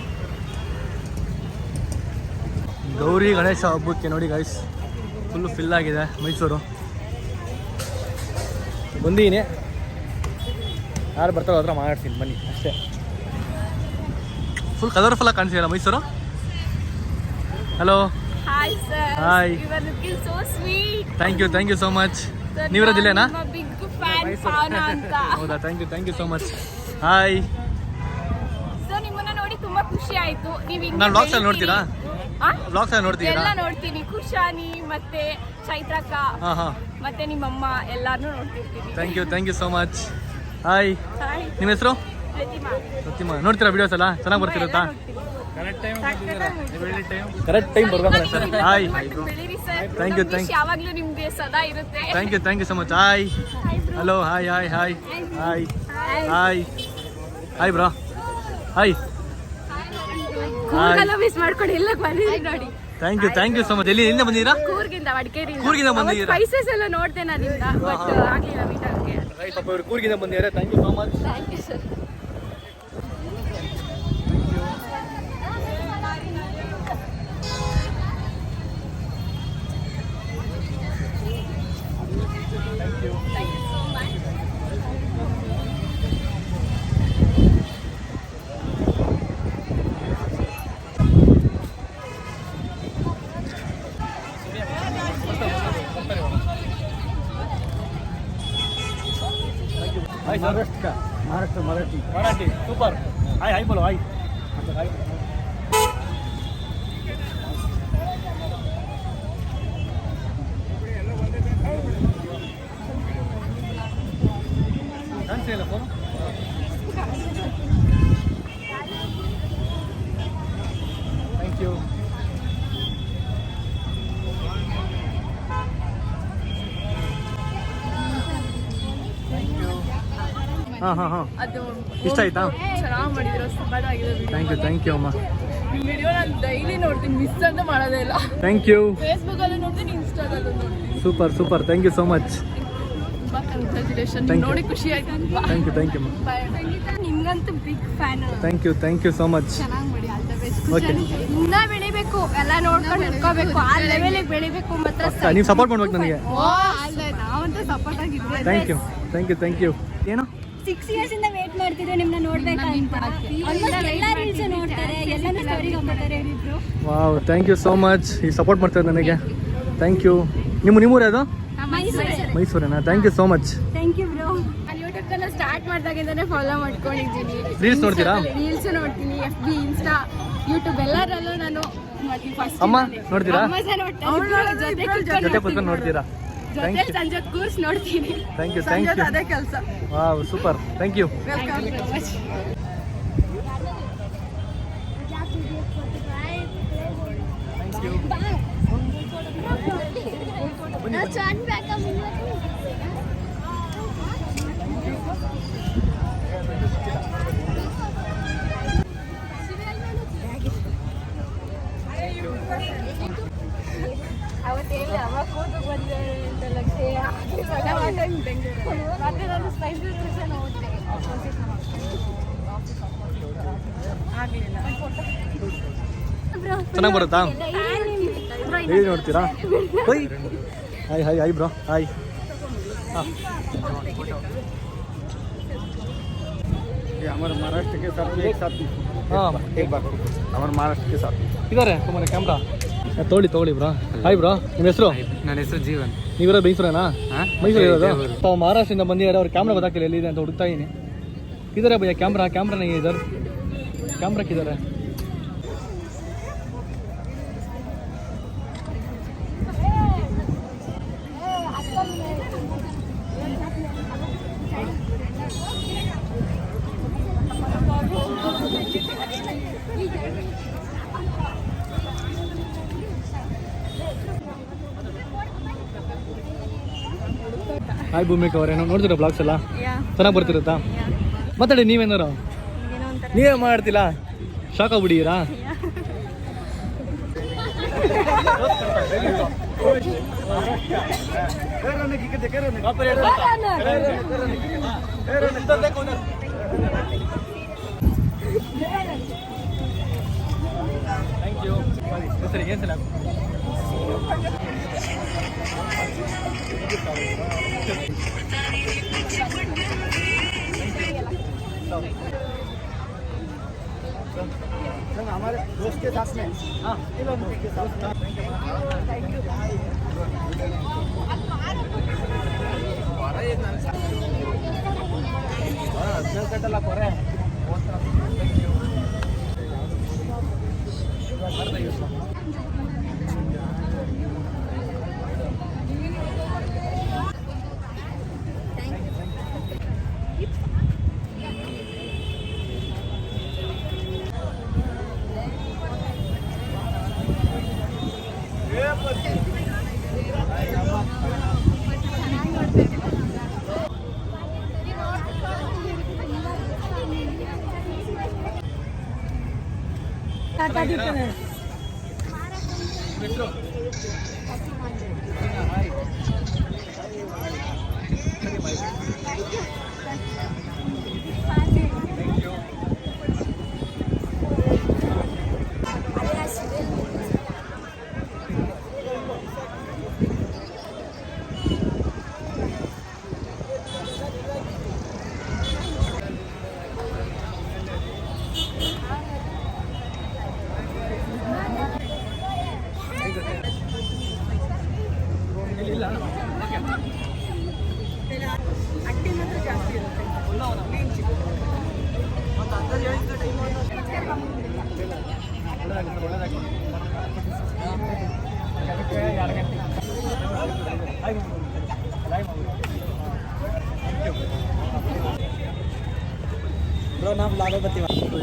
ಗೌರಿ ಗಣೇಶ ಹಬ್ಬಕ್ಕೆ ನೋಡಿ ಗಾಯ್ಸ್, ಫುಲ್ಲು ಫಿಲ್ ಆಗಿದೆ ಮೈಸೂರು. ಬಂದೀನಿ, ಯಾರು ಬರ್ತಾರೋ ಹತ್ರ ಮಾತಾಡ್ತೀನಿ ಬನ್ನಿ ಅಷ್ಟೇ. ಫುಲ್ ಕಲರ್ಫುಲ್ಲಾಗಿ ಕಾಣಿಸಿಲ್ಲ Mysore. Hello. Hi sir. Hi. You are looking so sweet. Thank you so much. ನೀವಿರೋದಿಲ್ಲೇನಾ? ಬಿಗ್ ಫ್ಯಾನ್ ಪಾವನ ಅಂತ. ಹೌದಾ, thank you so much. Hi. So ನಿಮ್ಮನ್ನ ನೋಡಿ ತುಂಬಾ ಖುಷಿ ಆಯ್ತು. ನಾನು ವ್ಲಾಗ್ಸ್ ಅಲ್ಲಿ ನೋಡ್ತೀರಾ? ಎಲ್ಲ ನೋಡ್ತೀನಿ. ಖುಷಾನಿ ಮತ್ತೆ ಚೈತ್ರಕ್ಕ ಮತ್ತೆ ನಿಮ್ಮಮ್ಮ ಎಲ್ಲಾರನ್ನೂ ನೋಡ್ತಿರ್ತೀನಿ. Thank you so much. Hi. ನಿಮ್ಮ ಹೆಸರು? ಪ್ರತಿಮಾ. ನೋಡ್ತೀರಾ ವಿಡಿಯೋಸ್ ಎಲ್ಲ? ಚೆನ್ನಾಗಿ ಬರ್ತಿರುತ್ತಾ? ಕರೆಕ್ಟ್ ಟೈಮ್ ಬರ್ಬೇಕಲ್ಲ ಸರ್. ಹಾಯ್. ಥ್ಯಾಂಕ್ ಯು ಯಾವಾಗಲೂ ನಿಮಗೆ ಸದಾ ಇರುತ್ತೆ. Thank you so much. Hi. Hello. Hi bro. Hi. Miss ಮಾಡ್ಕೊಂಡು ಎಲ್ಲ ಬಂದಿದ್ದೀರಿ ನೋಡಿ. Thank you so much. ಎಲ್ಲಿಂದ ಬಂದಿದ್ದೀರಾ? ಕೂರ್ಗಿಂದ ಬಂದಿದ್ದೀರಾ? ಸ್ಪೈಸಸ್ ಎಲ್ಲ ನೋಡ್ದೆ ನಾನಿಂದ, ಬಟ್ ಆಗಲಿಲ್ಲ ಮೀಟ್ ಆಗಕ್ಕೆ. ರೈಟ್, ಪಾಪ ಇವರು ಕೂರ್ಗಿಂದ ಬಂದಿದ್ದಾರೆ. Thank you so much. Thank you sir. Hi Maharashtra Marathi super हाय बोलो हाय. ಹಾಂ ಹಾಂ ಹಾಂ ಅದು ಇಷ್ಟ ಆಯ್ತಾ? ಚೆನ್ನಾಗಿ ಮಾಡಿದ್ರು, ಸೂಪರಾಗಿದೆ. ಥ್ಯಾಂಕ್ ಯು ಅಮ್ಮ. ನಿಮ್ಮ ವಿಡಿಯೋ ನಾನು ಡೈಲಿ ನೋಡ್ತೀನಿ, ಮಿಸ್ ಅಂತ ಮಾಡೋದೇ ಇಲ್ಲ. Thank you. ಫೇಸ್ಬುಕ್ಕಲ್ಲೂ ನೋಡ್ತೀನಿ, ಇನ್ಸ್ಟಾದಲ್ಲೂ ನೋಡ್ತೀನಿ. Super thank you so much. ತುಂಬ ಕಂಗ್ರ್ಯಾಚುಲೇಷನ್, Thank you. ನೋಡಿ ಖುಷಿ ಆಯ್ತು. ಥ್ಯಾಂಕ್ ಯು ಅಮ್ಮ. ನಿಮ್ಗಂತೂ big fan. Thank you so much. ಚೆನ್ನಾಗಿ ಮಾಡಿ, ಆಲ್ ದ ಬೆಸ್ಟ್. Okay. ಇನ್ನ ಬೆಳಿಬೇಕು, ಎಲ್ಲ ನೋಡ್ಕೊಂಡು ಇಟ್ಕೋಬೇಕು, ಆ ಲೆವೆಲಿಗೆ ಬೆಳಿಬೇಕು. ಮಾತ್ರ ನೀವು ಸಪೋರ್ಟ್ ಮಾಡ್ಬೇಕು ನನಗೆ. ನಾವಂತೂ ಸಪೋರ್ಟ್ ಆಗಿದ್ವಿ. Thank you. ಏನು 6 years ಇಂದ ವೇಟ್ ಮಾಡ್ತಿದ್ದೆ ನಿಮ್ಮನ್ನ ನೋಡ್ಬೇಕಂತ. ಆಲ್ಮೋಸ್ಟ್ ಎಲ್ಲ ರೀಲ್ಸ್ ನೋಡ್ತಾರೆ, ಎಲ್ಲಾನು ಸ್ಟೋರಿಗೆ ಹಾಕ್ತಾರೆ ಇಬ್ರು. Wow, thank you so much. ಈ ಸಪೋರ್ಟ್ ಮಾಡ್ತಾರೆ ನನಗೆ. Thank you. ನಿಮ್ಮೂರು ಯಾವುದು? ಮೈಸೂರೇನಾ? Thank you so much. Thank you bro. ನಾನು ಯೂಟ್ಯೂಬ್ ಚಾನಲ್ ಸ್ಟಾರ್ಟ್ ಮಾಡಿದಾಗಿಂದಾನೆ ಫಾಲೋ ಮಾಡ್ಕೊಂಡಿದ್ದೀನಿ. ರೀಲ್ಸ್ ನೋಡ್ತೀರಾ? ರೀಲ್ಸ್ ನೋಡ್ತೀನಿ, FB, ಇನ್ಸ್ಟಾ, ಯೂಟ್ಯೂಬ್ ಎಲ್ಲರಲ್ಲೂ ನಾನು ನೋಡ್ತೀನಿ. ಫಸ್ಟ್ ಅಮ್ಮ ನೋಡ್ತೀರಾ? ಜೊತೆ ಕೂತ್ಕೊಂಡು ನೋಡ್ತೀರಾ? Thank you. ಸಂಜೆ ಕೂರ್ಸ್ ನೋಡ್ತೀನಿ. Thank you. ಅದೇ ಕೆಲಸ. Wow, super. Thank you. Welcome so much. ಅವತ್ತೇಳಿ ಅವ ಕೂತು ಬಂದೆ ಅಂತ ಲಕ್ಷ್ಯ ಮತ್ತೆ ನಾನು ಸ್ಪೈಸಿ ಟ್ಯೂಷನ್ ಓದ್ತೆ ಆಗಲಿಲ್ಲ. ಚೆನ್ನಾಗಿ ಬರುತ್ತಾ? ಹೇಳಿ ನೋಡ್ತೀರಾ? Hi bro. ಹಾಯ್. हमारे महाराष्ट्र के साथ एक साथ ಹಾಂ, एक बार हमारे महाराष्ट्र के साथ ಇದ್ದಾರೆ ಸುಮ್ಮನೆ ಕ್ಯಾಮ್ರಾ ತೊಗೊಳ್ಳಿ ಬ್ರೋ. ಹಾಯ್ ಬ್ರೋ, ನಿಮ್ಮ ಹೆಸರು? ನನ್ನ ಹೆಸರು ಜೀವನ್. ನೀವಿರೋದು ಮೈಸೂರೇನಾ? ಮೈಸೂರು ಇರೋದು. ತಾವು ಮಹಾರಾಷ್ಟ್ರದಿಂದ ಬಂದಿದ್ದಾರೆ. ಅವ್ರ ಕ್ಯಾಮ್ರಾ ಗೊತ್ತಾಗ್ತಿಲ್ಲ ಎಲ್ಲಿದೆ ಅಂತ ಹುಡುಕ್ತಾ ಇದೀನಿ. ಇದ್ದಾರೆ ಭಯ್ಯ ಕ್ಯಾಮ್ರಾ नहीं इधर. ಕ್ಯಾಮ್ರಾ किधर है? ಹಾಯ್ ಭೂಮಿಕಾ ಅವರೇ, ನಾವು ನೋಡ್ತೀರಾ ಬ್ಲಾಗ್ಸ್ ಎಲ್ಲ? ಚೆನ್ನಾಗಿ ಬರ್ತಿರುತ್ತಾ? ಮಾತಾಡಿ ನೀವೇನಾರು. ನೀವೇ ಮಾಡ್ತಿಲ್ಲ, ಶಾಕ್ ಆಗ್ಬಿಟ್ಟಿದ್ದೀರಾ? Thank you. ಸರಿ, ಏನು ಸಲ हमारे दोस्त के साथ में के साथ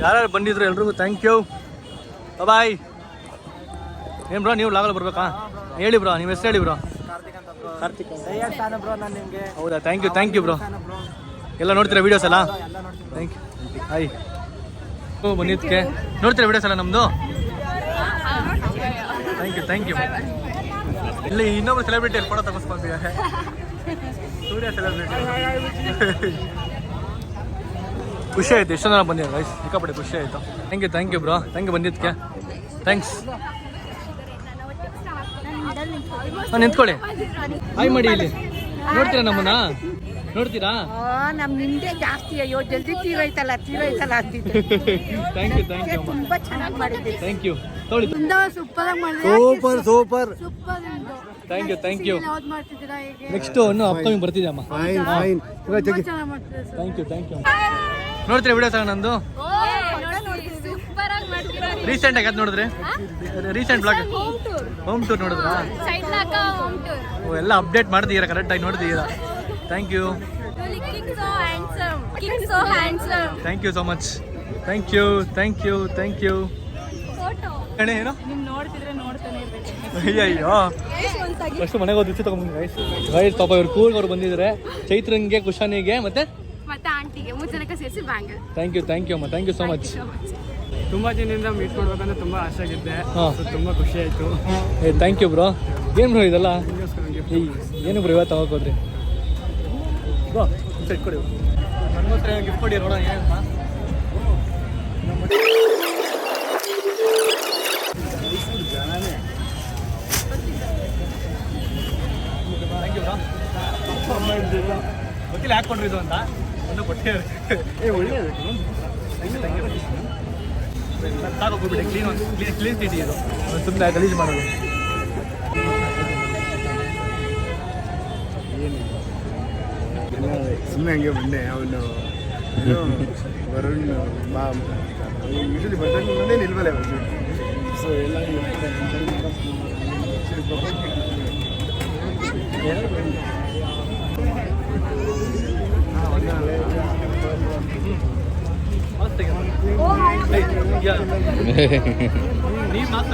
ಯಾರ್ಯಾರು ಬಂದಿದ್ರು ಎಲ್ರಿಗೂ ಥ್ಯಾಂಕ್ ಯು. ಬಾಯ್. ಏನು ಬ್ರೋ, ನೀವು ಲಾಗಲ್ಲಿ ಬರ್ಬೇಕಾ? ಹೇಳಿ ಬ್ರೋ, ನಿಮ್ಮ ಹೆಸರು ಹೇಳಿ ಬ್ರೋ. ಕಾರ್ತಿಕ್. ಬ್ರೋ ನಾನು ನಿಮಗೆ. ಹೌದಾ? Thank you bro. ಎಲ್ಲ ನೋಡ್ತೀರಾ ವೀಡಿಯೋಸ್ ಎಲ್ಲ? Thank you. ಹಾಯ್ ಬಂದಿದ್ದಕ್ಕೆ ನೋಡ್ತೀರಾ ವೀಡಿಯೋಸ್ ಎಲ್ಲ ನಮ್ಮದು? Thank you. ಇಲ್ಲಿ ಇನ್ನೊಬ್ರು ಸೆಲೆಬ್ರಿಟಿ ಅಲ್ಲಿ ಫೋಟೋ ತಗೋಸ್ಕೊಂಡಿದ್ದಾರೆ. ಸೂರ್ಯ ಸೆಲೆಬ್ರಿಟಿ. ಖುಷಿ ಆಯ್ತು, ಎಷ್ಟೋ ಜನ ಬಂದಿದ್ದಾರೆ ಗೈಸ್, ಸಿಕ್ಕಾಪಟ್ಟೆ ಖುಷಿ ಆಯಿತು. Thank you bro, thank you ಬಂದಿದ್ದಕ್ಕೆ, ಥ್ಯಾಂಕ್ಸ್. ನಿಂತ್ಕೊಳ್ಳಿ, ಹಾಯ್ ಮಾಡಿ. ಇಲ್ಲಿ ನೋಡ್ತೀರಾ ನಮ್ಮನ್ನ? ನೋಡ್ತೀರಾ? ನಮ್ ನಿಂದೆ ಜಾಸ್ತಿ. ಅಯ್ಯೋ ಜಲ್ದಿ ತೀರೋಯ್ತಲ್ಲ ಅಂತಿದ್ದೆ. ಥ್ಯಾಂಕ್ ಯು ತುಂಬಾ ಚೆನ್ನಾಗಿ ಮಾಡಿದ್ದೆ. Thank you. ತೊಗೊಳ್ಳಿ. Super thank you. ನೆಕ್ಸ್ಟ್ ಇನ್ನು ಅಪ್ಕಮಿಂಗ್ ಬರ್ತಿದೆ ಅಮ್ಮ. Thank you. ನೋಡ್ತೀರಾ ವಿಡಿಯೋಸ್ ನಂದು? ರೀಸೆಂಟ್ ಆಗಿ ಅದು ನೋಡಿದ್ರೆ ರೀಸೆಂಟ್ ಬ್ಲಾಗ್ ಹೋಮ್ ಟೂರ್ ನೋಡಿದ್ರಾ? ಎಲ್ಲ ಅಪ್ಡೇಟ್ ಮಾಡ್ತೀರಾ, ಕರೆಕ್ಟಾಗಿ ನೋಡ್ತೀರಾ? Thank you so much. Thank you. ಏನೋ ಅಯ್ಯೋ ಫಸ್ಟ್ ಮನೆಗೆ ಹೋಗಿ ರುಚಿ ತಗೊಂಡ್ಬಂದು ಗೈಸ್. ಪಾಪ ಇವ್ರು ಕೂರ್ಗವ್ರು ಬಂದಿದ್ದಾರೆ. ಚೈತ್ರಂಗೆ, ಕುಶಾನಿಗೆ ಮತ್ತೆ ಆಂಟಿಗೆ 3 ಜನಕ್ಕೆ ಸೇರಿಸಿ ಬ್ಯಾಂಗಲ್. ಥ್ಯಾಂಕ್ ಯು ಅಮ್ಮ, ಥ್ಯಾಂಕ್ ಯು ಸೊ ಮಚ್. ತುಂಬಾ ದಿನದಿಂದ ಮೀಟ್ ಮಾಡ್ಬೇಕಂದ್ರೆ ತುಂಬಾ ಆಸೆ ಆಗಿದ್ದೆ. ತುಂಬಾ ಖುಷಿ ಆಯ್ತು. Thank you bro. ಏನು ಬ್ರೋ ಇದೆಲ್ಲ? ಏನು ಬ್ರೋ ಇವತ್ತು ಹೋಗೋದ್ರಿ ಬ್ರೋ? ಸೆಟ್ ಕೊಡಿ, ನನಗೋಸ್ಕರ ಗಿಫ್ಟ್ ಕೊಡಿ ನೋಡೋಣ ಏನಂತ. Thank you bro. ಗೊತ್ತಿಲ್ಲ ಯಾಕೆ ಕೊಡ್ರಿ ಇದು ಅಂತ, ಒಂದು ಕೊಟ್ಟೆ. ಒಳ್ಳೇದು. ಸಾಕೋಗ್ಬಿಟ್ಟೆ. ಕ್ಲೀನ್ ಸಿಟಿ ಇದು, ಸುಮ್ಮನೆ ಗಲೀಜು ಮಾಡೋದು. ಸುಮ್ಮನೆ ಹಂಗೆ ಬಂದೆ. ಅವನು ವರುಣ್ ಯೂಶಲಿ ಬರ್ತಾನೆ ನಿಲ್ವಲ್ಲ ಸೊ ಎಲ್ಲ ನೀರು ಮಾತ್ರ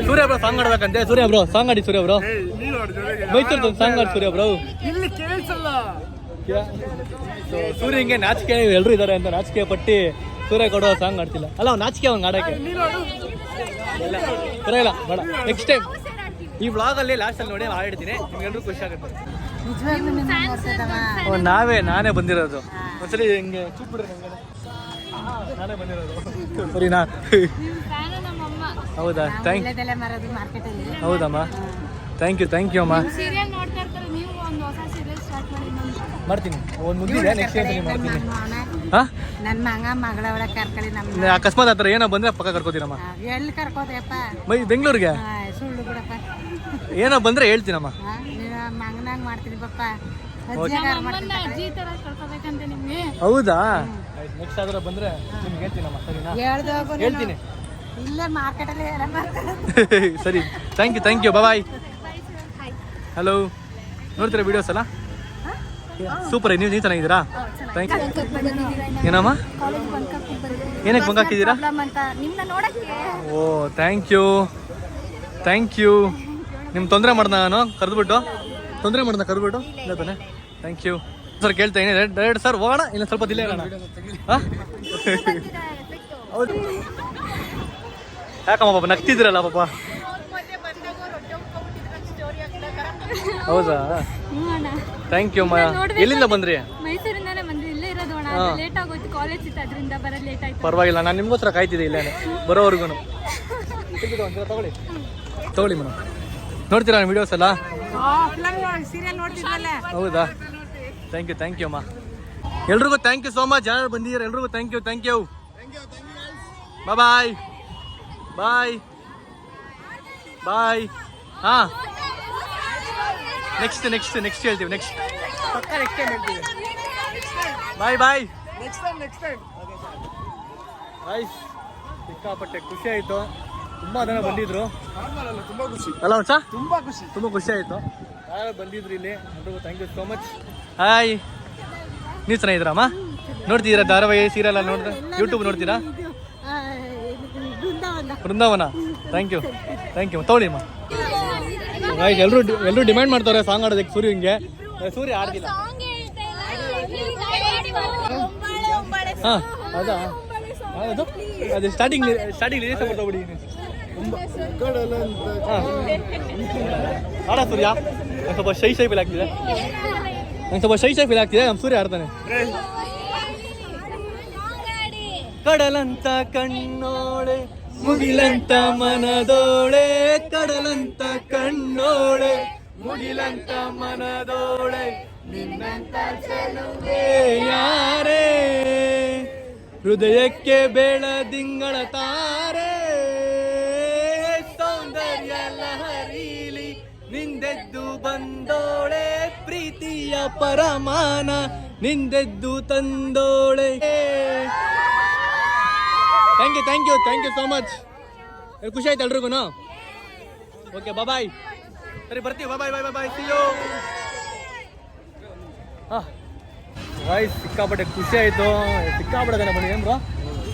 ಸೂರ್ಯ ಬ್ರೋ ಸಾಂಗ್ ಆಡ್ಬೇಕಂತೆ. ಸೂರ್ಯ ಬ್ರೋ ಸಾಂಗ್ ಆಡಿ. ಸೂರ್ಯ ಬ್ರೋ ಮೈಸೂರು ಸಾಂಗ್ ಆಡಿ. ಸೂರ್ಯ ಬ್ರೋ ಇಲ್ಲಿ ಕೇಳಿಸಲ್ಲ. ಸೂರ್ಯ ಹಿಂಗೆ ನಾಚಿಕೆ ಎಲ್ಲರೂ ಇದ್ದಾರೆ ಅಂತ ನಾಚಿಕೆ ಪಟ್ಟಿ ಸೂರ್ಯ ಕೊಡೋ ಸಾಂಗ್ ಆಡ್ತಿಲ್ಲ ಅಲ್ಲ. ಅವ್ನು ನಾಚಿಕೆ ಅವ್ನು ಆಡೋಕ್ಕೆ ಪರವಾಗಿಲ್ಲ, ಬೇಡ. ನೆಕ್ಸ್ಟ್ ಟೈಮ್ ಈ ವ್ಲಾಗಲ್ಲಿ ಲಾಸ್ಟಲ್ಲಿ ನೋಡಿ ಆಡಿಡ್ತೀನಿ, ನಿಮ್ಗೆಲ್ಲರೂ ಖುಷಿ ಆಗುತ್ತೆ. ನಾನೇ ಬಂದಿರೋದು. ಒಂದ್ಸಲಿ ಹಿಂಗೆ ಚೂಪ್ಬಿಡ್ರಿ ನಂಗೆ, ನಾನೇ ಬಂದಿರೋದು. ಸರಿನಾ? ಹೌದಾ? ಹೌದಮ್ಮ, ಥ್ಯಾಂಕ್ ಯು ಅಮ್ಮ. ಸೀರಿಯಲ್ ನೋಡ್ತಾ ಇರ್ತಾರೆ ನೀವು, ಒಂದು ಹೊಸ ಸೀರಿಯಲ್ ಸ್ಟಾರ್ಟ್ ಮಾಡಿ ಮಾಡ್ತೀನಿ. ಒಂದು ಮುಂದಿದೆ, ನೆಕ್ಸ್ಟ್ ಟೈಮ್ ಮಾಡ್ತೀನಿ. ಹಾಂ, ನನ್ನ ಮಗಳವಳ ಕರ್ಕೊಳ್ಳಿ. ನಮ್ಮ ಅಕಸ್ಮಾತ್ ಆ ಥರ ಏನೋ ಬಂದರೆ ಪಕ್ಕ ಕರ್ಕೋತೀನಮ್ಮ. ಎಲ್ಲಿ ಕರ್ಕೋದ್ರಪ್ಪ? ಬೆಂಗಳೂರಿಗೆ ಸುಳ್ಳು ಬಿಡಪ್ಪ. ಏನೋ ಬಂದರೆ ಹೇಳ್ತೀನಮ್ಮ. ಮಗನಾಗ ಮಾಡ್ತೀನಿ ಪಪ್ಪ. ಅಜ್ಜಿ ತರ ಕಳ್ಕೊಬೇಕಂತ ನಿಮ್ಗೆ. ಹೌದಾ? ನೆಕ್ಸ್ಟ್ ಆದ್ರೆ ಬಂದರೆ ನಿಮ್ಗೆ ಹೇಳ್ತೀನಮ್ಮ. ಸರಿನಾ? ಹೇಳ್ತೀನಿ. ಇಲ್ಲೇ ಮಾರ್ಕೆಟಲ್ಲಿ ಸರಿ. Thank you. ಬಾಯ್. ಹಲೋ, ನೋಡ್ತೀರಾ ವೀಡಿಯೋಸ್ ಎಲ್ಲ? ಸೂಪರ್. ನೀವು ಚೆನ್ನಾಗಿದ್ದೀರಾ? Thank you. ಏನಮ್ಮ? ಏನಕ್ಕೆ ಬಂಕ್ ಹಾಕಿದ್ದೀರಾ? Oh thank you. ನಿಮ್ಗೆ ತೊಂದರೆ ಮಾಡ್ದ ನಾನು ಕರೆದ್ಬಿಟ್ಟು ಇಲ್ಲ ತಾನೆ? Thank you sir. ಕೇಳ್ತಾ ಇದ್ದೀನಿ ಡೈರೆಕ್ಟ್ ಸರ್ ಹೋಗೋಣ, ಇಲ್ಲ ಸ್ವಲ್ಪ ದಿಲ್ಲ ಇರೋಣ. ಹಾಂ ಹೌದು. ಯಾಕಮ್ಮ ಪಾಪ ನಗ್ತಿದ್ದೀರಲ್ಲ ಪಾಪ? ಹೌದಾ? ಥ್ಯಾಂಕ್ ಯು ಅಮ್ಮ. ಎಲ್ಲಿಂದ ಬಂದ್ರಿ? ಮೈಸೂರಿಂದಾನೆ ಬಂದ್ವಿ. ಇಲ್ಲೇ ಇರೋದು ಅಣ್ಣ, ಲೇಟ್ ಆಗೋಯ್ತು, ಕಾಲೇಜ್ ಇತ್ತು, ಅದರಿಂದ ಬರೋದು ಲೇಟ್ ಆಯ್ತು. ಪರವಾಗಿಲ್ಲ, ನಾನು ನಿಮ್ಗೋಸ್ಕರ ಕಾಯ್ತಿದ್ದೆ ಇಲ್ಲೇ ಬರೋವರೆಗೂ. ತಗೊಳ್ಳಿ ಮೇಡಮ್. ನೋಡ್ತೀರಾ ವಿಡಿಯೋಸ್ ಎಲ್ಲ? ಸೀರಿಯಲ್ ನೋಡ್ತಿದ್ವಲ್ಲ. ಹೌದಾ? ಥ್ಯಾಂಕ್ ಯು ಅಮ್ಮ. ಎಲ್ರಿಗೂ ಥ್ಯಾಂಕ್ ಯು ಸೋ ಮಚ್. ಯಾರು ಬಂದಿದ್ದಾರೆ ಎಲ್ರಿಗೂ ಥ್ಯಾಂಕ್ ಯು. ಬಾಯ್. ಹಾಂ, ನೆಕ್ಸ್ಟ್ ಹೇಳ್ತೀವಿ. ನೆಕ್ಸ್ಟ್ ಟೈಮ್ ಹೇಳ್ತೀವಿ. ಬಾಯ್. Next time. ಸಿಕ್ಕಾಪಟ್ಟೆ ಖುಷಿ ಆಯಿತು. ತುಂಬ ಜನ ಬಂದಿದ್ರು. ತುಂಬಾ ಖುಷಿ ಅಲ್ಲ ಹೊಸ? ತುಂಬಾ ಖುಷಿ ಆಯಿತು. ಯಾರು ಬಂದಿದ್ರು ಇಲ್ಲಿ ಎಲ್ರಿಗೂ thank you so much. Hi. ನೀವು ಚೆನ್ನಾಗಿದ್ದೀರಮ್ಮ? ನೋಡ್ತೀರಾ ಧಾರಾವಾಹಿ ಸೀರಿಯಲ್ ಎಲ್ಲ ನೋಡಿದ್ರೆ ಯೂಟ್ಯೂಬ್ ನೋಡ್ತೀರಾ? ಬೃಂದಾವನ. ಥ್ಯಾಂಕ್ ಯು ತಗೊಳ್ಳಿ ಅಮ್ಮ. ಎಲ್ಲರೂ ಡಿಮ್ಯಾಂಡ್ ಮಾಡ್ತಾರೆ ಸಾಂಗ್ ಆಡೋದಕ್ಕೆ ಸೂರ್ಯಂಗೆ. ಸೂರ್ಯ ಆಡ್ದಿಲ್ಲ. ಹಾಂ ಅದಾ ಅದು ಸ್ಟಾರ್ಟಿಂಗ್ ಲಿರಿಕ್ಸ್ ಬರ್ತಾಬಿಡಿ. ಆಡ ಸೂರ್ಯ ನಂಗೆ ಸ್ವಲ್ಪ ಶೈ ಫೀಲ್ ಆಗ್ತಿದೆ. ನಮ್ಮ ಸೂರ್ಯ ಆಡ್ತಾನೆ. ಕಡಲಂತ ಕಣ್ಣೋಳೆ ಮುಗಿಲಂತ ಮನದೋಳೆ, ಕಡಲಂತ ಕಣ್ಣೋಳೆ ಮುಗಿಲಂತ ಮನದೋಳೆ, ನಿನ್ನಂತ ಚೆಲುವೆ ಯಾರೇ, ಹೃದಯಕ್ಕೆ ಬೆಳದಿಂಗಳ ತಾರೆ, ಸೌಂದರ್ಯ ಲಹರೀಲಿ ನಿಂದೆದ್ದು ಬಂದೋಳೆ, ಪ್ರೀತಿಯ ಪರಮಾನ ನಿಂದೆದ್ದು ತಂದೋಳೆ. Thank you so much. ಖುಷಿ ಆಯ್ತು ಎಲ್ರಿಗೂ. Okay bye. ಸರಿ ಬರ್ತೀವಿ. Bye see you. ಹಾಂ ಸಿಕ್ಕಾಪಟ್ಟೆ ಖುಷಿ ಆಯಿತು. ಸಿಕ್ಕಾಪಟ್ಟೆ ಜನ ಬಂದಿದೆ ಬ್ರೋ,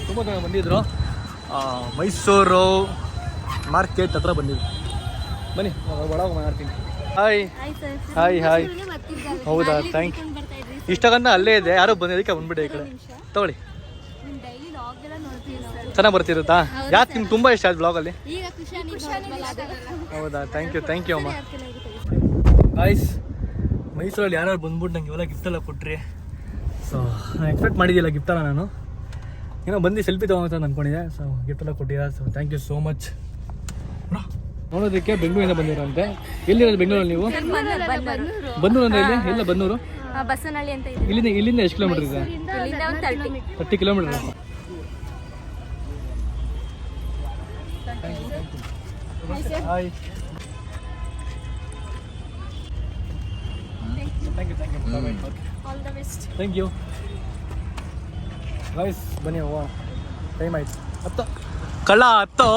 ತುಂಬ ಜನ ಬಂದಿದ್ರು. ಮೈಸೂರು ಮಾರ್ಕೆಟ್ ಹತ್ರ ಬಂದಿದ್ರು. ಬನ್ನಿ ಒಳಗೆ ಮಾಡ್ತೀನಿ. ಹಾಯ್. ಹೌದಾ ಥ್ಯಾಂಕ್ ಯು. ಇಷ್ಟಕ್ಕಂತ ಅಲ್ಲೇ ಇದೆ, ಯಾರೋ ಬಂದಿದ್ದಕ್ಕೆ ಬಂದ್ಬಿಟ್ಟೆ ಈ ಕಡೆ. ತಗೊಳ್ಳಿ. ಚೆನ್ನಾಗಿ ಬರ್ತಿರುತ್ತಾ? ಯಾಕೆ ನಿಮ್ಗೆ ತುಂಬ ಇಷ್ಟ ಆಯ್ತು ಬ್ಲಾಗಲ್ಲಿ? ಹೌದಾ ಥ್ಯಾಂಕ್ ಯು ಅಮ್ಮ. ಗಾಯ್ಸ್ ಮೈಸೂರಲ್ಲಿ ಯಾರು ಬಂದ್ಬಿಟ್ಟು ನಂಗೆ ಇವೆಲ್ಲ ಗಿಫ್ಟ್ ಎಲ್ಲ ಕೊಟ್ರಿ. ಸೊ ನಾನು ಎಕ್ಸ್ಪೆಕ್ಟ್ ಮಾಡಿದ್ದಿಲ್ಲ ಗಿಫ್ಟ್ ಎಲ್ಲ. ನಾನು ಏನೋ ಬಂದು ಸೆಲ್ಫಿ ತೊಗೊಂತ ಅಂದ್ಕೊಂಡಿದ್ದೆ. ಸೊ ಗಿಫ್ಟ್ ಎಲ್ಲ ಕೊಟ್ಟಿದ್ದ. So thank you so much. ನೋಡೋದಕ್ಕೆ ಬೆಂಗಳೂರಿಂದ ಬಂದಿರೋಂತೆ. ಎಲ್ಲಿರೋದು ಬೆಂಗಳೂರಲ್ಲಿ ನೀವು? ಬನ್ನೂರು ಅಂದ್ರೆ ಇಲ್ಲಿ ಎಲ್ಲ ಬನ್ನೂರು ಬಸವನಹಳ್ಳಿ ಅಂತ ಇದೆ. ಇಲ್ಲಿಂದ ಎಷ್ಟು ಕಿಲೋಮೀಟರ್ ಇದೆ? 30 kilometre. Hi. Thank you guys. ಬನ್ನಿ ಹೋಗೋಣ, ಟೈಮ್ ಆಯ್ತು. 10 ಕಳ್ಳ 10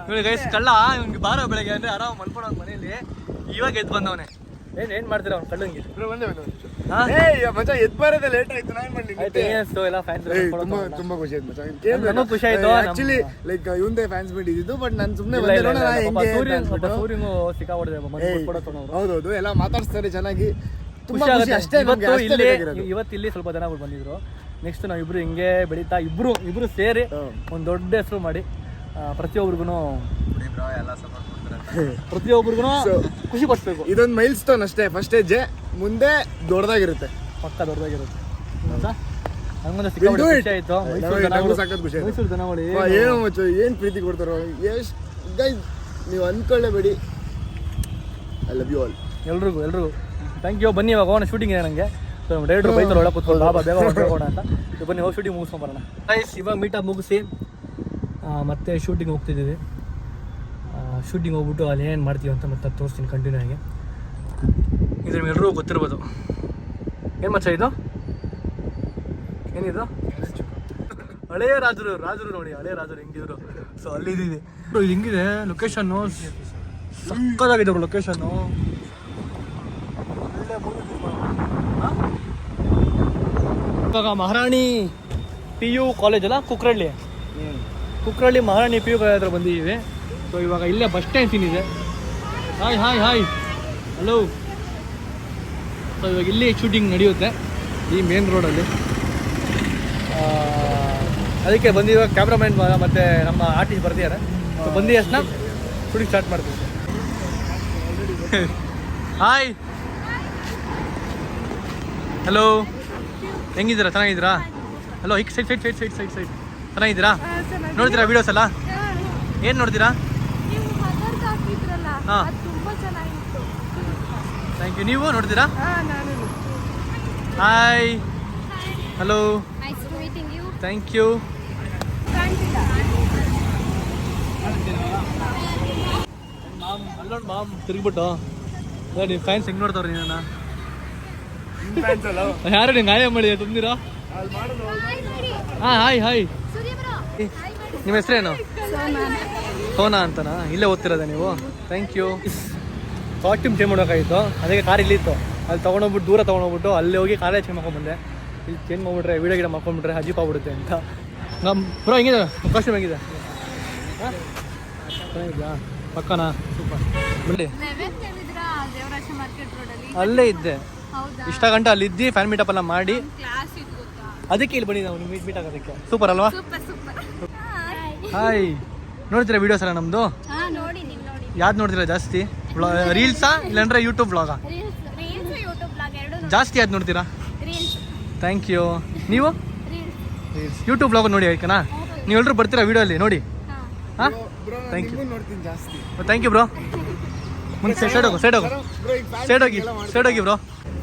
ನೋಡಿ ಗೈಸ್. ಕಳ್ಳ ಇವ್ನಿಗೆ ಬಾರೋ ಬೆಳಗ್ಗೆ ಅಂದರೆ ಆರಾಮ್ ಮಲ್ಕೊಳೋ ಮನೇಲಿ. ಇವಾಗ ಎದ್ದು ಬಂದವನೇ. ಏನು ಮಾಡ್ತೀರಾ ಅವ್ನು ಕಳ್ಳಂಗೆ? ತುಂಬಾ ಖುಷಿ ಆಯ್ತು ಮಚ್ಚ. ನನಗೂ ಖುಷಿ ಆಯ್ತು. ಆಕ್ಚುಲಿ ಲೈಕ್ ಇವಂದೇ ಫ್ಯಾನ್ಸ್ ಮೀಟ್ ಇದ್ದು, ಬಟ್ ನಾನು ಸುಮ್ಮನೆ ಸೂರ್ಯಂಗೂ ಸಿಕ್ಕಾಪಟ್ಟಿದೆ. ಹೌದೌದು, ಎಲ್ಲ ಮಾತಾಡ್ಸ್ತಾರೆ ಚೆನ್ನಾಗಿ. ಖುಷಿ ಆಗುತ್ತೆ ಅಷ್ಟೇ. ಇವತ್ತು ಇಲ್ಲಿ ಸ್ವಲ್ಪ ಜನಗಳು ಬಂದಿದ್ರು. ನೆಕ್ಸ್ಟ್ ನಾವು ಇಬ್ರು ಹಿಂಗೆ ಬೆಳೀತಾ ಇಬ್ರು ಸೇರಿ ಒಂದು ದೊಡ್ಡ ಹೆಸರು ಮಾಡಿ ಪ್ರತಿಯೊಬ್ಬರಿಗೂ ಖುಷಿ ಪಡಿಸ್ಬೇಕು. ಇದೊಂದು ಮೈಲ್ ಸ್ಟೋನ್ ಅಷ್ಟೇ, ಫಸ್ಟ್ ಹೆಜ್ಜೆ. ಮುಂದೆ ದೊಡ್ಡದಾಗಿರುತ್ತೆ, ಪಕ್ಕ ದೊಡ್ಡದಾಗಿರುತ್ತೆ. ಖುಷಿ ಆಯ್ತು. ಮೈಸೂರು ಜನಗಳು ಏನೋ ಮಚ್ಚು ಏನ್ ಪ್ರೀತಿ ಕೊಡ್ತಾರೋ. ಎಷ್ಟು ಗೈಸ್ ನೀವು ಅನ್ಕೊಳ್ಳೇಬೇಡಿ. I love you all. ಎಲ್ರಿಗೂ ಥ್ಯಾಂಕ್ ಯು. ಬನ್ನಿ ಇವಾಗ ಹೋಗೋಣ, ಶೂಟಿಂಗ್ ಇದೆ ನನಗೆ. ಸೊ ಡೈರೆಕ್ಟ್ರು ಬೈತಾರೆ ಒಳಗೆ ಕೂತ್ಕೊಂಡು, ಬಾಬಾ ಬೇಗ ಹೋಗೋಣ ಅಂತ. ಬನ್ನಿ ಹೋಗಿ ಶೂಟಿಂಗ್ ಮುಗಿಸ್ಕೊಂಬರೋಣ. ಇವಾಗ ಮೀಟಪ್ ಮುಗಿಸಿ ಮತ್ತೆ ಶೂಟಿಂಗ್ ಹೋಗ್ತಿದ್ದೀವಿ. ಶೂಟಿಂಗ್ ಹೋಗ್ಬಿಟ್ಟು ಅಲ್ಲಿ ಏನು ಮಾಡ್ತೀವಿ ಅಂತ ಮತ್ತೆ ತೋರಿಸ್ತೀನಿ ಕಂಟಿನ್ಯೂ ಆಗಿ. ಇದು ನಿಮ್ಗೆಲ್ರಿಗೂ ಗೊತ್ತಿರ್ಬೋದು. ಏನು ಮಚ್ಚ ಇದು? ಏನಿದು? ಹಳೆಯ ರಾಜರು ನೋಡಿ, ಹಳೆಯ ರಾಜರು ಹೆಂಗಿದ್ರು. ಸೊ ಅಲ್ಲಿದ್ದೀವಿ. ಇದು ಹೆಂಗಿದೆ ಲೊಕೇಶನ್ನು? ಸಕ್ಕತ್ತಾಗಿದೆ ಅವರು ಲೊಕೇಶನ್ನು. ಇವಾಗ ಮಹಾರಾಣಿ PU ಕಾಲೇಜ್ ಅಲ್ಲ, ಕುಕ್ರಳ್ಳಿ ಮಹಾರಾಣಿ PU ಕಾಲೇಜ್ ಹತ್ರ ಬಂದಿದ್ದೀವಿ. ಸೊ ಇವಾಗ ಇಲ್ಲೇ ಬಸ್ ಸ್ಟ್ಯಾಂಡ್ ಸೀನ್ ಇದೆ. Hi hello. ಸೊ ಇವಾಗ ಇಲ್ಲಿ ಶೂಟಿಂಗ್ ನಡೆಯುತ್ತೆ ಈ ಮೇನ್ ರೋಡಲ್ಲಿ. ಅದಕ್ಕೆ ಬಂದಿವಾಗ ಕ್ಯಾಮ್ರಾಮನ್ ಮತ್ತು ನಮ್ಮ ಆರ್ಟಿಸ್ಟ್ ಬರ್ತಿದ್ದಾರೆ. ಸೊ ಬಂದಿದ ತಕ್ಷಣ ಶೂಟಿಂಗ್ ಸ್ಟಾರ್ಟ್ ಮಾಡ್ತೀವಿ. ಹಾಯ್ ಹಲೋ, ಹೆಂಗಿದ್ದೀರಾ? ಚೆನ್ನಾಗಿದ್ದೀರಾ? ಹಲೋ, ಹಿಕ್ ಸೈಡ್ ಚೆನ್ನಾಗಿದ್ದೀರಾ? ನೋಡ್ತೀರಾ ವೀಡಿಯೋಸ್ ಎಲ್ಲ? ಏನು ನೋಡ್ತೀರಾ? ಹಾಂ ಥ್ಯಾಂಕ್ ಯು. ನೀವು ನೋಡ್ತೀರಾ? Hi hello thank you. ಅಲ್ಲೋಡ್ ಮಾಮ್ ತಿರುಗ್ಬಿಟ್ಟು ನಿಮ್ಮ ಫ್ಯಾನ್ಸ್ ಹೆಂಗೆ ನೋಡ್ತಾವ್ರಿ ನೀನು? ಯಾರು ನೀವು ಗಾಯ ಮಾಡಿ ತುಂಬಿರಾ? ಹಾಂ ಹಾಯ್. ನಿಮ್ಮ ಹೆಸರೇನು? ಸೋನಾ ಅಂತನಾ? ಇಲ್ಲೇ ಓದ್ತಿರೋದ ನೀವು? Thank you. ಕಾಸ್ಟ್ಯೂಮ್ ಚೇಂಜ್ ಮಾಡೋಕ್ಕಾಗಿತ್ತು, ಅದಕ್ಕೆ ಕಾರ್ ಇಲ್ಲಿತ್ತು. ಅಲ್ಲಿ ತೊಗೊಂಡೋಗ್ಬಿಟ್ಟು ದೂರ ತೊಗೊಂಡೋಗ್ಬಿಟ್ಟು ಅಲ್ಲಿ ಹೋಗಿ ಕಾರೇ ಚೇಂಜ್ ಮಾಡ್ಕೊಂಡ್ಬಂದೆ. ಇಲ್ಲಿ ಚೇಂಜ್ ಮಾಡ್ಬಿಟ್ರೆ ವಿಡಿಯೋ ಗಿಡ ಮಾಡ್ಕೊಂಡ್ಬಿಟ್ರೆ ಅಜೀಪ್ ಆಗ್ಬಿಡುತ್ತೆ ಅಂತ. ನಮ್ಮ ಬ್ರೋ ಹೆಂಗಿದೆ ಕಾಸ್ಟ್ಯೂಮ್ ಹೆಂಗಿದೆ? ಹಾಂ ಚೆನ್ನಾಗಿದೆಯಾ? ಪಕ್ಕನಾ? ಸೂಪರ್. ಬನ್ನಿ ದೇವರಾಜ ಮಾರ್ಕೆಟ್ ರೋಡಲ್ಲಿ ಅಲ್ಲೇ ಇದ್ದೆ ಹೌದಾ? ಇಷ್ಟ ಗಂಟೆ ಅಲ್ಲಿ ಇದ್ದು ಫ್ಯಾನ್ ಮೀಟಪ್ ಎಲ್ಲ ಮಾಡಿ ಕ್ಲಾಸ್ ಇತ್ತು ಗೊತ್ತಾ? ಅದಕ್ಕೆ ಇಲ್ಲಿ ಬನ್ನಿ ನಾವು ಮೀಟ್ ಆಗೋದಕ್ಕೆ. ಸೂಪರ್ ಅಲ್ವಾ? ಸೂಪರ್ ಹಾಯ್, ನೋಡ್ತೀರಾ ವೀಡಿಯೋಸ್ ಎಲ್ಲ ನಮ್ಮದು? ಹಾ ನೋಡಿ ನೀವು ನೋಡಿ ಯಾವ್ದು ನೋಡ್ತೀರಾ ಜಾಸ್ತಿ? ರೀಲ್ಸಾ ಇಲ್ಲಾಂದ್ರೆ ಯೂಟ್ಯೂಬ್ ಬ್ಲಾಗಾ? ರೀಲ್ಸ್ ಯೂಟ್ಯೂಬ್ ಬ್ಲಾಗ್ ಎರಡು ಜಾಸ್ತಿ ಯಾವ್ದು ನೋಡ್ತೀರಾ? Reels thank you. ನೀವು? ರೀಲ್ಸ್ ಯೂಟ್ಯೂಬ್ ಬ್ಲಾಗ್ ನೋಡಿ ಆಯ್ಕನಾ? ನೀವೆಲ್ಲರೂ ಬರ್ತೀರಾ ವೀಡಿಯೋ ಅಲ್ಲಿ ನೋಡಿ? ಹಾಂ ಥ್ಯಾಂಕ್ ಯು. ನೋಡ್ತೀನಿ ಜಾಸ್ತಿ. Thank you bro. ಮುಂದೆ ಸೈಡ್ ಹೋಗು ಸೈಡ್ ಹೋಗಿ bro.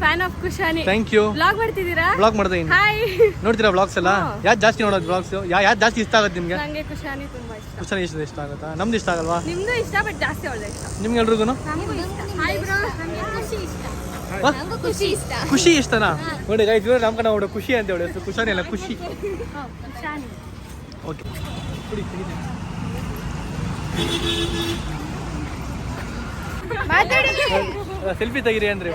Fan off Kushani. Thank you. Blog ಮಾಡ್ತಿದ್ದೀರಾ? ಬ್ಲಾಗ್ ಮಾಡ್ತಾ ಇದ್ದೀನಿ. ಹಾಯ್. ನೋಡ್ತೀರಾ ಬ್ಲಾಗ್ಸ್ ಎಲ್ಲ? ಯಾವ್ದು ಜಾಸ್ತಿ ನೋಡೋದು ಬ್ಲಾಗ್ಸ್? ಯಾವ್ದು ಜಾಸ್ತಿ ಇಷ್ಟ ಆಗುತ್ತೆ ನಿಮಗೆ? ನಂಗೆ ಕುಶಾನಿ ತುಂಬಾ ಇಷ್ಟ. ಕುಶಾನಿ ಇಷ್ಟ ಆಗುತ್ತಾ? ನಮ್ದು ಇಷ್ಟ ಆಗಲ್ವಾ? ನಿಮ್ದು ಇಷ್ಟ ಬಟ್ ಜಾಸ್ತಿ ಅವಳದ ಇಷ್ಟ. ನಿಮ್ಗೆಲ್ರಿಗೂ ನಮಗೂ ಇಷ್ಟ. Hi bro. ನಮಗೆ ಖುಷಿ ಇಷ್ಟ. ನಂಗೂ ಖುಷಿ ಇಷ್ಟ. ಖುಷಿ ಇಷ್ಟನಾ? ನೋಡಿ ಗೈಸ್, ಇವಾಗ ನಮ್ಮ ಕಡೆ ನೋಡು ಖುಷಿ ಅಂತ ಹೇಳಿ ಹೆಸರು. ಕುಶಾನಿ ಅಲ್ಲ, ಖುಷಿ. ಕುಶಾನಿ. ಓಕೆ ಮಾತಾಡಿ. ಸೆಲ್ಫಿ ತೆಗಿರಿ ಅಂದ್ರೆ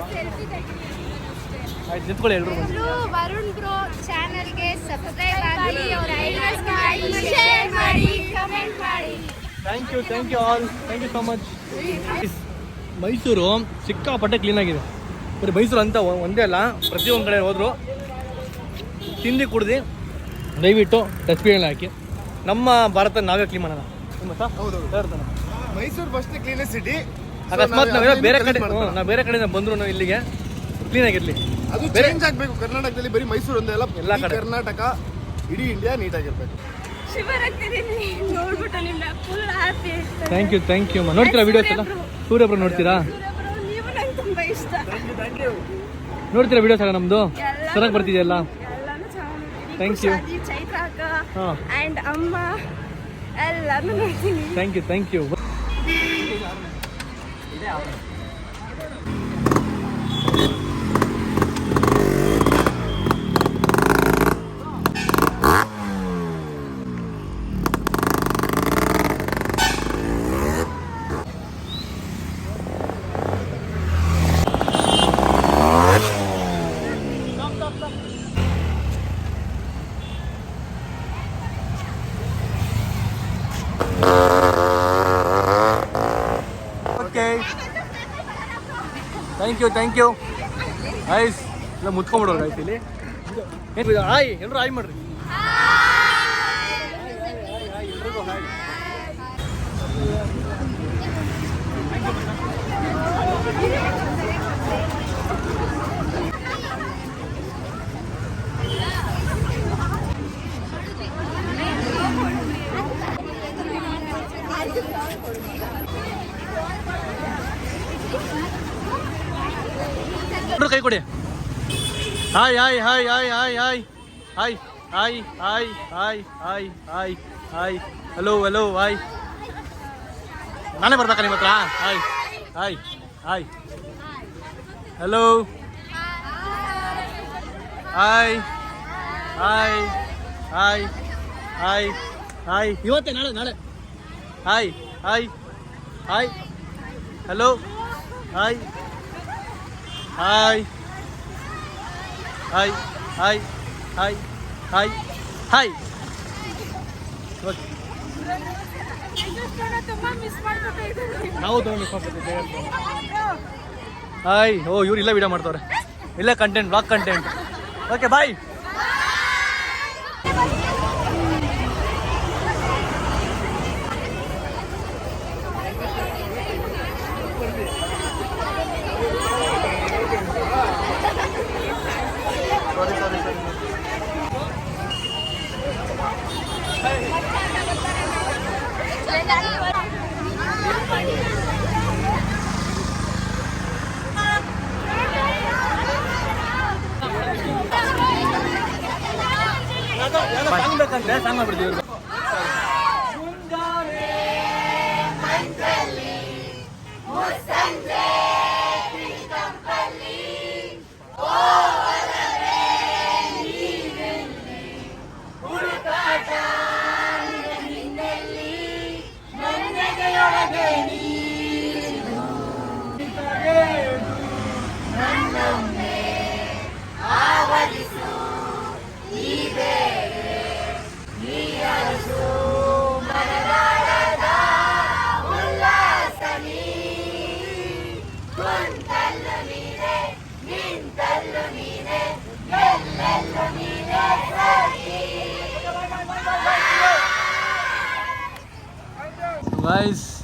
ಆಯ್ತು, ನಿಂತ್ಕೊಳ್ಳಿ ಎಲ್ರು. ವರುಣ್ ಬ್ರೋ ಚಾನೆಲ್ಗೆ ಸಬ್ಸ್ಕ್ರೈಬ್ ಆಗಿ, ಅವರ ಐಡಿಯಾಸ್ ಶೇರ್ ಮಾಡಿ, ಕಮೆಂಟ್ ಮಾಡಿ. Thank you all, thank you so much. Mysuru ಸಿಕ್ಕಾಪಟ್ಟೆ ಕ್ಲೀನಾಗಿದೆ. ಬರೀ ಮೈಸೂರು ಅಂತ ಒಂದೇ ಅಲ್ಲ, ಪ್ರತಿಯೊಂದು ಕಡೆ ಹೋದ್ರು ತಿಂಡಿ ಕುಡ್ದು ದಯವಿಟ್ಟು ಡಸ್ಟ್ಬಿನ್ ಹಾಕಿ ನಮ್ಮ ಭಾರತ ನಾವೇ ಕ್ಲೀನ್ ಮಾಡೋಣ. Mysuru first cleanest city. ಅಕಸ್ಮಾತ್ ನಾವೇನೋ ಬೇರೆ ಕಡೆ ನಾವು ಬೇರೆ ಕಡೆಯಿಂದ ಬಂದ್ರು ಇಲ್ಲಿಗೆ ಕ್ಲೀನ್ ಆಗಿರ್ಲಿ. ಅದು ಚೇಂಜ್ ಆಗಬೇಕು. ಕರ್ನಾಟಕದಲ್ಲಿ ಬರೀ ಮೈಸೂರು ಒಂದೇ ಅಲ್ಲ, ಎಲ್ಲ ಕಡೆ ಕರ್ನಾಟಕ ಇಡೀ ಇಂಡಿಯಾ ನೀಟಾಗಿರ್ಬೇಕು. ಶಿವರಾತ್ರಿಯಲ್ಲಿ ನೋಡ್ಬಿಟ್ಟು ನಿಮ್ನ ಫುಲ್ ಹ್ಯಾಪಿ ಆಯ್ತು. ಥ್ಯಾಂಕ್ ಯು ನೋಡ್ತೀರಾ ವಿಡಿಯೋಸ್ ಎಲ್ಲ? ಸೂರ್ಯಬ್ರು ನೋಡ್ತೀರಾ? ನೀವು ನಂಗೆ ತುಂಬಾ ಇಷ್ಟ. ನೋಡ್ತೀರಾ ವಿಡಿಯೋಸ್ ಎಲ್ಲ ನಮ್ದು? ಚೆನ್ನಾಗಿ ಬರ್ತಿದೆಯಲ್ಲ? ಎಲ್ಲಾನು ಚೆನ್ನಾಗಿ. Thank you. ಚೈತ್ರ ಅಕ್ಕ ಹಾಂ ಅಂಡ್ ಅಮ್ಮ ಎಲ್ಲಾನು ನೋಡ್ತೀನಿ. Thank you. Thank you eyes ಇಲ್ಲ ಮುಚ್ಕೊಂಡ್ಬಿಡೋರು ಆಯ್ತು ಇಲ್ಲಿ. ಹಾಯ್ ಎಲ್ಲರೂ ಹಾಯ್ ಮಾಡ್ರಿ. ಎಲ್ರಿಗೂ ಹಾಯ್. ಕೈ ಕೊಡಿ. Hi hi hi hi hi hi hi hi hi hi hi hi hi hello hi. ನಾನೇ ಬರ್ಬೇಕಾ ನಿಮ್ಮ ಹತ್ರ? Hi hi hi hello hi hi hi hi hi. ಇವತ್ತೇ ನಾಳೆ hi hi hi hello hi hi hi hi hi hi hi. ನಾವು hi. ಓ ಇವ್ರು ಇಲ್ಲ ವಿಡಿಯೋ ಮಾಡ್ತವ್ರೆ, ಇಲ್ಲ content blog content. Okay bye. Song ಬೇಕಂದ್ರೆ ಸಾಂಗ್ ಮಾಡ್ಬಿಡ್ತೀವಿ.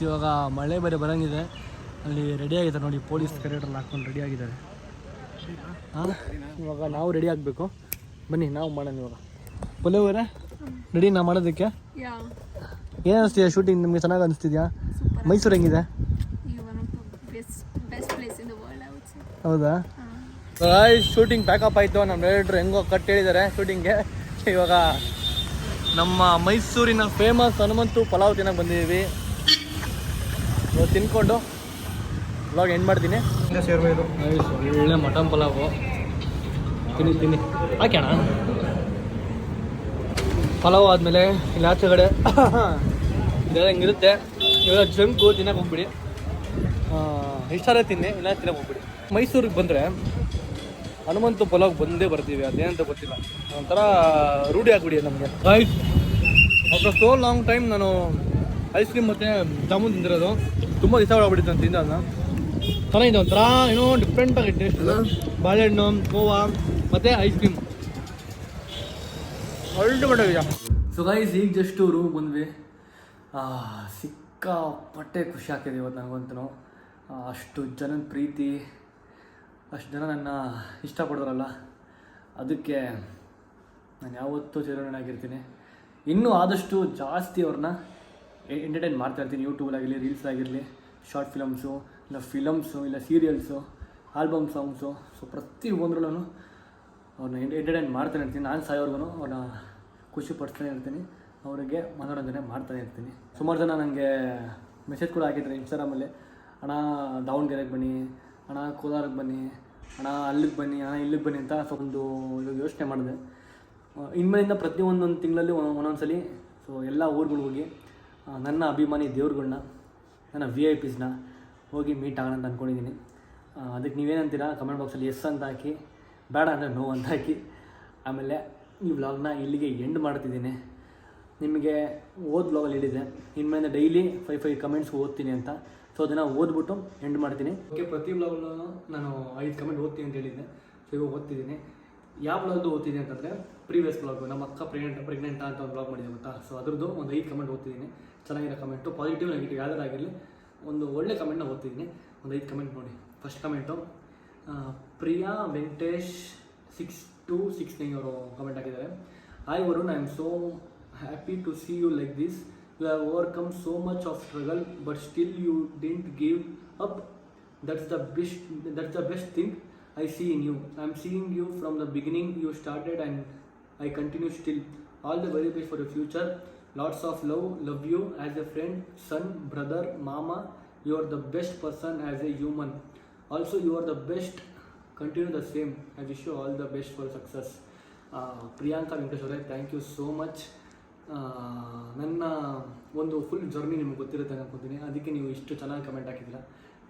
ಇವಾಗ ಮಳೆ ಬೇರೆ ಬರೋಂಗಿದೆ. ಅಲ್ಲಿ ರೆಡಿ ಆಗಿದ್ದಾರೆ ನೋಡಿ, ಪೊಲೀಸ್ ಕರೆಕ್ಟಲ್ಲಿ ಹಾಕ್ಕೊಂಡು ರೆಡಿ ಆಗಿದ್ದಾರೆ. ಹಾಂ, ಇವಾಗ ನಾವು ರೆಡಿ ಆಗಬೇಕು. ಬನ್ನಿ ನಾವು ಮಾಡೋಣ ಇವಾಗ. ಪೊಲೀವರೇ ರೆಡಿ ನಾ ಮಾಡೋದಕ್ಕೆ. ಏನು ಅನಿಸ್ತಿದೆ ಶೂಟಿಂಗ್? ನಿಮಗೆ ಚೆನ್ನಾಗಿ ಅನಿಸ್ತಿದ್ಯಾ? ಮೈಸೂರು ಹೆಂಗಿದೆ? ಹೌದಾ? ಶೂಟಿಂಗ್ ಪ್ಯಾಕಪ್ ಆಯಿತು. ನಮ್ಮ ಡೈರೆಕ್ಟ್ರು ಹೆಂಗೋ ಕಟ್ ಹೇಳಿದ್ದಾರೆ ಶೂಟಿಂಗ್ಗೆ. ಇವಾಗ ನಮ್ಮ ಮೈಸೂರಿನ ಫೇಮಸ್ ಹನುಮಂತು ಪಲಾವ್ ತಿನ್ನೋಕೆ ಬಂದಿದ್ದೀವಿ. ಇವಾಗ ತಿನ್ಕೊಂಡು ವ್ಲಾಗ್ ಎಂಡ್ ಮಾಡ್ತೀನಿ. ಒಳ್ಳೆ ಮಟನ್ ಪಲಾವು ತಿನ್ನಿ ಹಾಕ್ಯಾಣ. ಪಲಾವ್ ಆದಮೇಲೆ ಇಲ್ಲಿ ಆಚೆ ಕಡೆ ಇದೆಲ್ಲ ಹಿಂಗಿರುತ್ತೆ. ಇವಾಗ ಜಂಕು ತಿನ್ನಕ್ಕೆ ಹೋಗ್ಬಿಡಿ, ಇಷ್ಟಾರೆ ತಿನ್ನಿ, ಇಲ್ಲ ತಿನ್ನಕ್ಕೆ ಹೋಗ್ಬಿಡಿ. ಮೈಸೂರಿಗೆ ಬಂದರೆ ಹನುಮಂತು ಪಲಾವ್ ಬಂದೇ ಬರ್ತೀವಿ, ಅದೇನಂತ ಗೊತ್ತಿಲ್ಲ, ಒಂಥರ ರೂಢಿ ಆಗ್ಬಿಡಿ ನಮಗೆ. ಆಫ್ಟರ್ ಸೋ ಲಾಂಗ್ ಟೈಮ್ ನಾನು ಐಸ್ ಕ್ರೀಮ್ ಮತ್ತು ಜಾಮೂನ್ ತಿಂದಿರೋದು. ತುಂಬ ದಿವಸ ಆಗ್ಬಿಟ್ಟಿತ್ತು ನಾನು ತಿಂದ. ಚೆನ್ನಾಗಿದೆ, ಒಂಥರ ಏನೋ ಡಿಫ್ರೆಂಟಾಗಿ ಟೇಸ್ಟ್. ಬಾಳೆಹಣ್ಣು, ಕೋವಾ ಮತ್ತು ಐಸ್ ಕ್ರೀಮ್ ಅಲ್ಟಿಮೇಟಾಗಿದೆ. ಸೊ ಗೈಸ್, ಈಗ ಜಸ್ಟು ರೂಮ್ ಬಂದ್ವಿ. ಸಿಕ್ಕಾಪಟ್ಟೆ ಖುಷಿ ಆಗ್ತಿದೆ ಇವತ್ತು ನನಗಂತೂ. ಅಷ್ಟು ಜನದ ಪ್ರೀತಿ, ಅಷ್ಟು ಜನ ನನ್ನ ಇಷ್ಟಪಡೋರಲ್ಲ, ಅದಕ್ಕೆ ನಾನು ಯಾವತ್ತೂ ಚಿರಋಣಿಯಾಗಿರ್ತೀನಿ. ಇನ್ನೂ ಆದಷ್ಟು ಜಾಸ್ತಿ ಅವ್ರನ್ನ ಎಂಟರ್ಟೈನ್ ಮಾಡ್ತಾಯಿರ್ತೀನಿ. ಯೂಟ್ಯೂಬಲ್ಲಾಗಿರಲಿ, ರೀಲ್ಸಾಗಿರಲಿ, ಶಾರ್ಟ್ ಫಿಲಮ್ಸು, ಇಲ್ಲ ಫಿಲಮ್ಸು, ಇಲ್ಲ ಸೀರಿಯಲ್ಸು, ಆಲ್ಬಮ್ ಸಾಂಗ್ಸು. ಸೊ ಪ್ರತಿಯೊಂದರಲ್ಲೂ ಅವ್ರನ್ನ ಎಂಟರ್ಟೈನ್ ಮಾಡ್ತಾನೆ ಇರ್ತೀನಿ. ನಾನು ಸಾಯೋರ್ಗು ಅವ್ರನ್ನ ಖುಷಿ ಪಡಿಸ್ತಾನೆ ಇರ್ತೀನಿ, ಅವರಿಗೆ ಮನೋರಂಜನೆ ಮಾಡ್ತಾನೆ ಇರ್ತೀನಿ. ಸುಮಾರು ಜನ ನನಗೆ ಮೆಸೇಜ್ ಕೂಡ ಹಾಕಿದ್ದಾರೆ ಇನ್ಸ್ಟಾಗ್ರಾಮಲ್ಲಿ, ಅಣ್ಣ ದಾವಣಗೆರೆಗೆ ಬನ್ನಿ, ಅಣ್ಣ ಕೋಲಾರಕ್ಕೆ ಬನ್ನಿ, ಅಣ್ಣ ಅಲ್ಲಿಗೆ ಬನ್ನಿ, ಅಣ್ಣ ಇಲ್ಲಿಗೆ ಬನ್ನಿ ಅಂತ ಒಂದು ಇವಾಗ ಯೋಚನೆ ಮಾಡಿದೆ. ಇನ್ಮೇಲಿಂದ ಪ್ರತಿಯೊಂದೊಂದು ತಿಂಗಳಲ್ಲಿ ಒಂದೊಂದ್ಸಲಿ ಸೊ ಎಲ್ಲ ಊರುಗಳು ಹೋಗಿ ನನ್ನ ಅಭಿಮಾನಿ ದೇವ್ರುಗಳ್ನ, ನನ್ನ VIPsನ ಹೋಗಿ ಮೀಟ್ ಆಗೋಣ ಅಂತ ಅಂದ್ಕೊಂಡಿದ್ದೀನಿ. ಅದಕ್ಕೆ ನೀವೇನಂತೀರಾ ಕಮೆಂಟ್ ಬಾಕ್ಸಲ್ಲಿ ಎಸ್ ಅಂತ ಹಾಕಿ, ಬೇಡ ಅಂದರೆ ನೋ ಅಂತ ಹಾಕಿ. ಆಮೇಲೆ ಈ ವ್ಲಾಗ್ನ ಇಲ್ಲಿಗೆ ಎಂಡ್ ಮಾಡ್ತಿದ್ದೀನಿ. ನಿಮಗೆ ವ್ಲಾಗಲ್ಲಿ ಹೇಳಿದೆ ಇನ್ಮೇಲೆ ಡೈಲಿ 5 ಕಮೆಂಟ್ಸ್ ಓದ್ತೀನಿ ಅಂತ. ಸೊ ಅದನ್ನು ಓದ್ಬಿಟ್ಟು ಎಂಡ್ ಮಾಡ್ತೀನಿ. ಓಕೆ, ಪ್ರತಿ ವ್ಲಾಗಲ್ಲೂ ನಾನು 5 ಕಮೆಂಟ್ ಓದ್ತೀನಿ ಅಂತ ಹೇಳಿದ್ದೆ. ಸೊ ಇವಾಗ ಓದ್ತಿದ್ದೀನಿ. ಯಾವ ವ್ಲಾಗ್ದು ಓದ್ತಿದ್ದೀನಿ ಅಂತಂದರೆ ಪ್ರೀವಿಯಸ್ ವ್ಲಾಗು, ನಮ್ಮ ಅಕ್ಕ ಪ್ರೆಗ್ನೆಂಟಾ ಅಂತ ಒಂದು ವ್ಲಾಗ್ ಮಾಡಿದೆ ಗೊತ್ತಾ. ಸೊ ಅದ್ರದ್ದು ಒಂದು 5 ಕಮೆಂಟ್ ಓದ್ತಿದ್ದೀನಿ. ಚೆನ್ನಾಗಿರೋ ಕಮೆಂಟು, ಪಾಸಿಟಿವ್ ನೆಗೆಟಿವ್ ಯಾವ್ದಾರು ಆಗಿರಲಿ, ಒಂದು ಒಳ್ಳೆ ಕಮೆಂಟ್ನ ಓದ್ತಿದ್ದೀನಿ. ಒಂದು 5 ಕಮೆಂಟ್ ನೋಡಿ. ಫಸ್ಟ್ ಕಮೆಂಟು ಪ್ರಿಯಾ ವೆಂಕಟೇಶ್ 6269 ಅವರು ಕಮೆಂಟ್ ಹಾಕಿದ್ದಾರೆ. Hi Varun, I am so happy to see you like this. You have overcome so much of struggle, but still you didn't give up. That's the best thing I see in you. I'm seeing you from the beginning you started, and I continue still. All the very best for your future. Lots of love you as a friend, son, brother, mama. You are the best person as a human. Also, you are the best. Continue the same. I wish you all the best for success. Priyanka Venkatesh ಅವರೇ, thank you so much. ನನ್ನ ಒಂದು full journey ನಿಮ್ಗೆ ಗೊತ್ತಿರುತ್ತೆ ಅನ್ಕೊತೀನಿ, ಅದಕ್ಕೆ ನೀವು ಇಷ್ಟು ಚೆನ್ನಾಗಿ ಕಮೆಂಟ್ ಹಾಕಿದ್ದೀರಾ.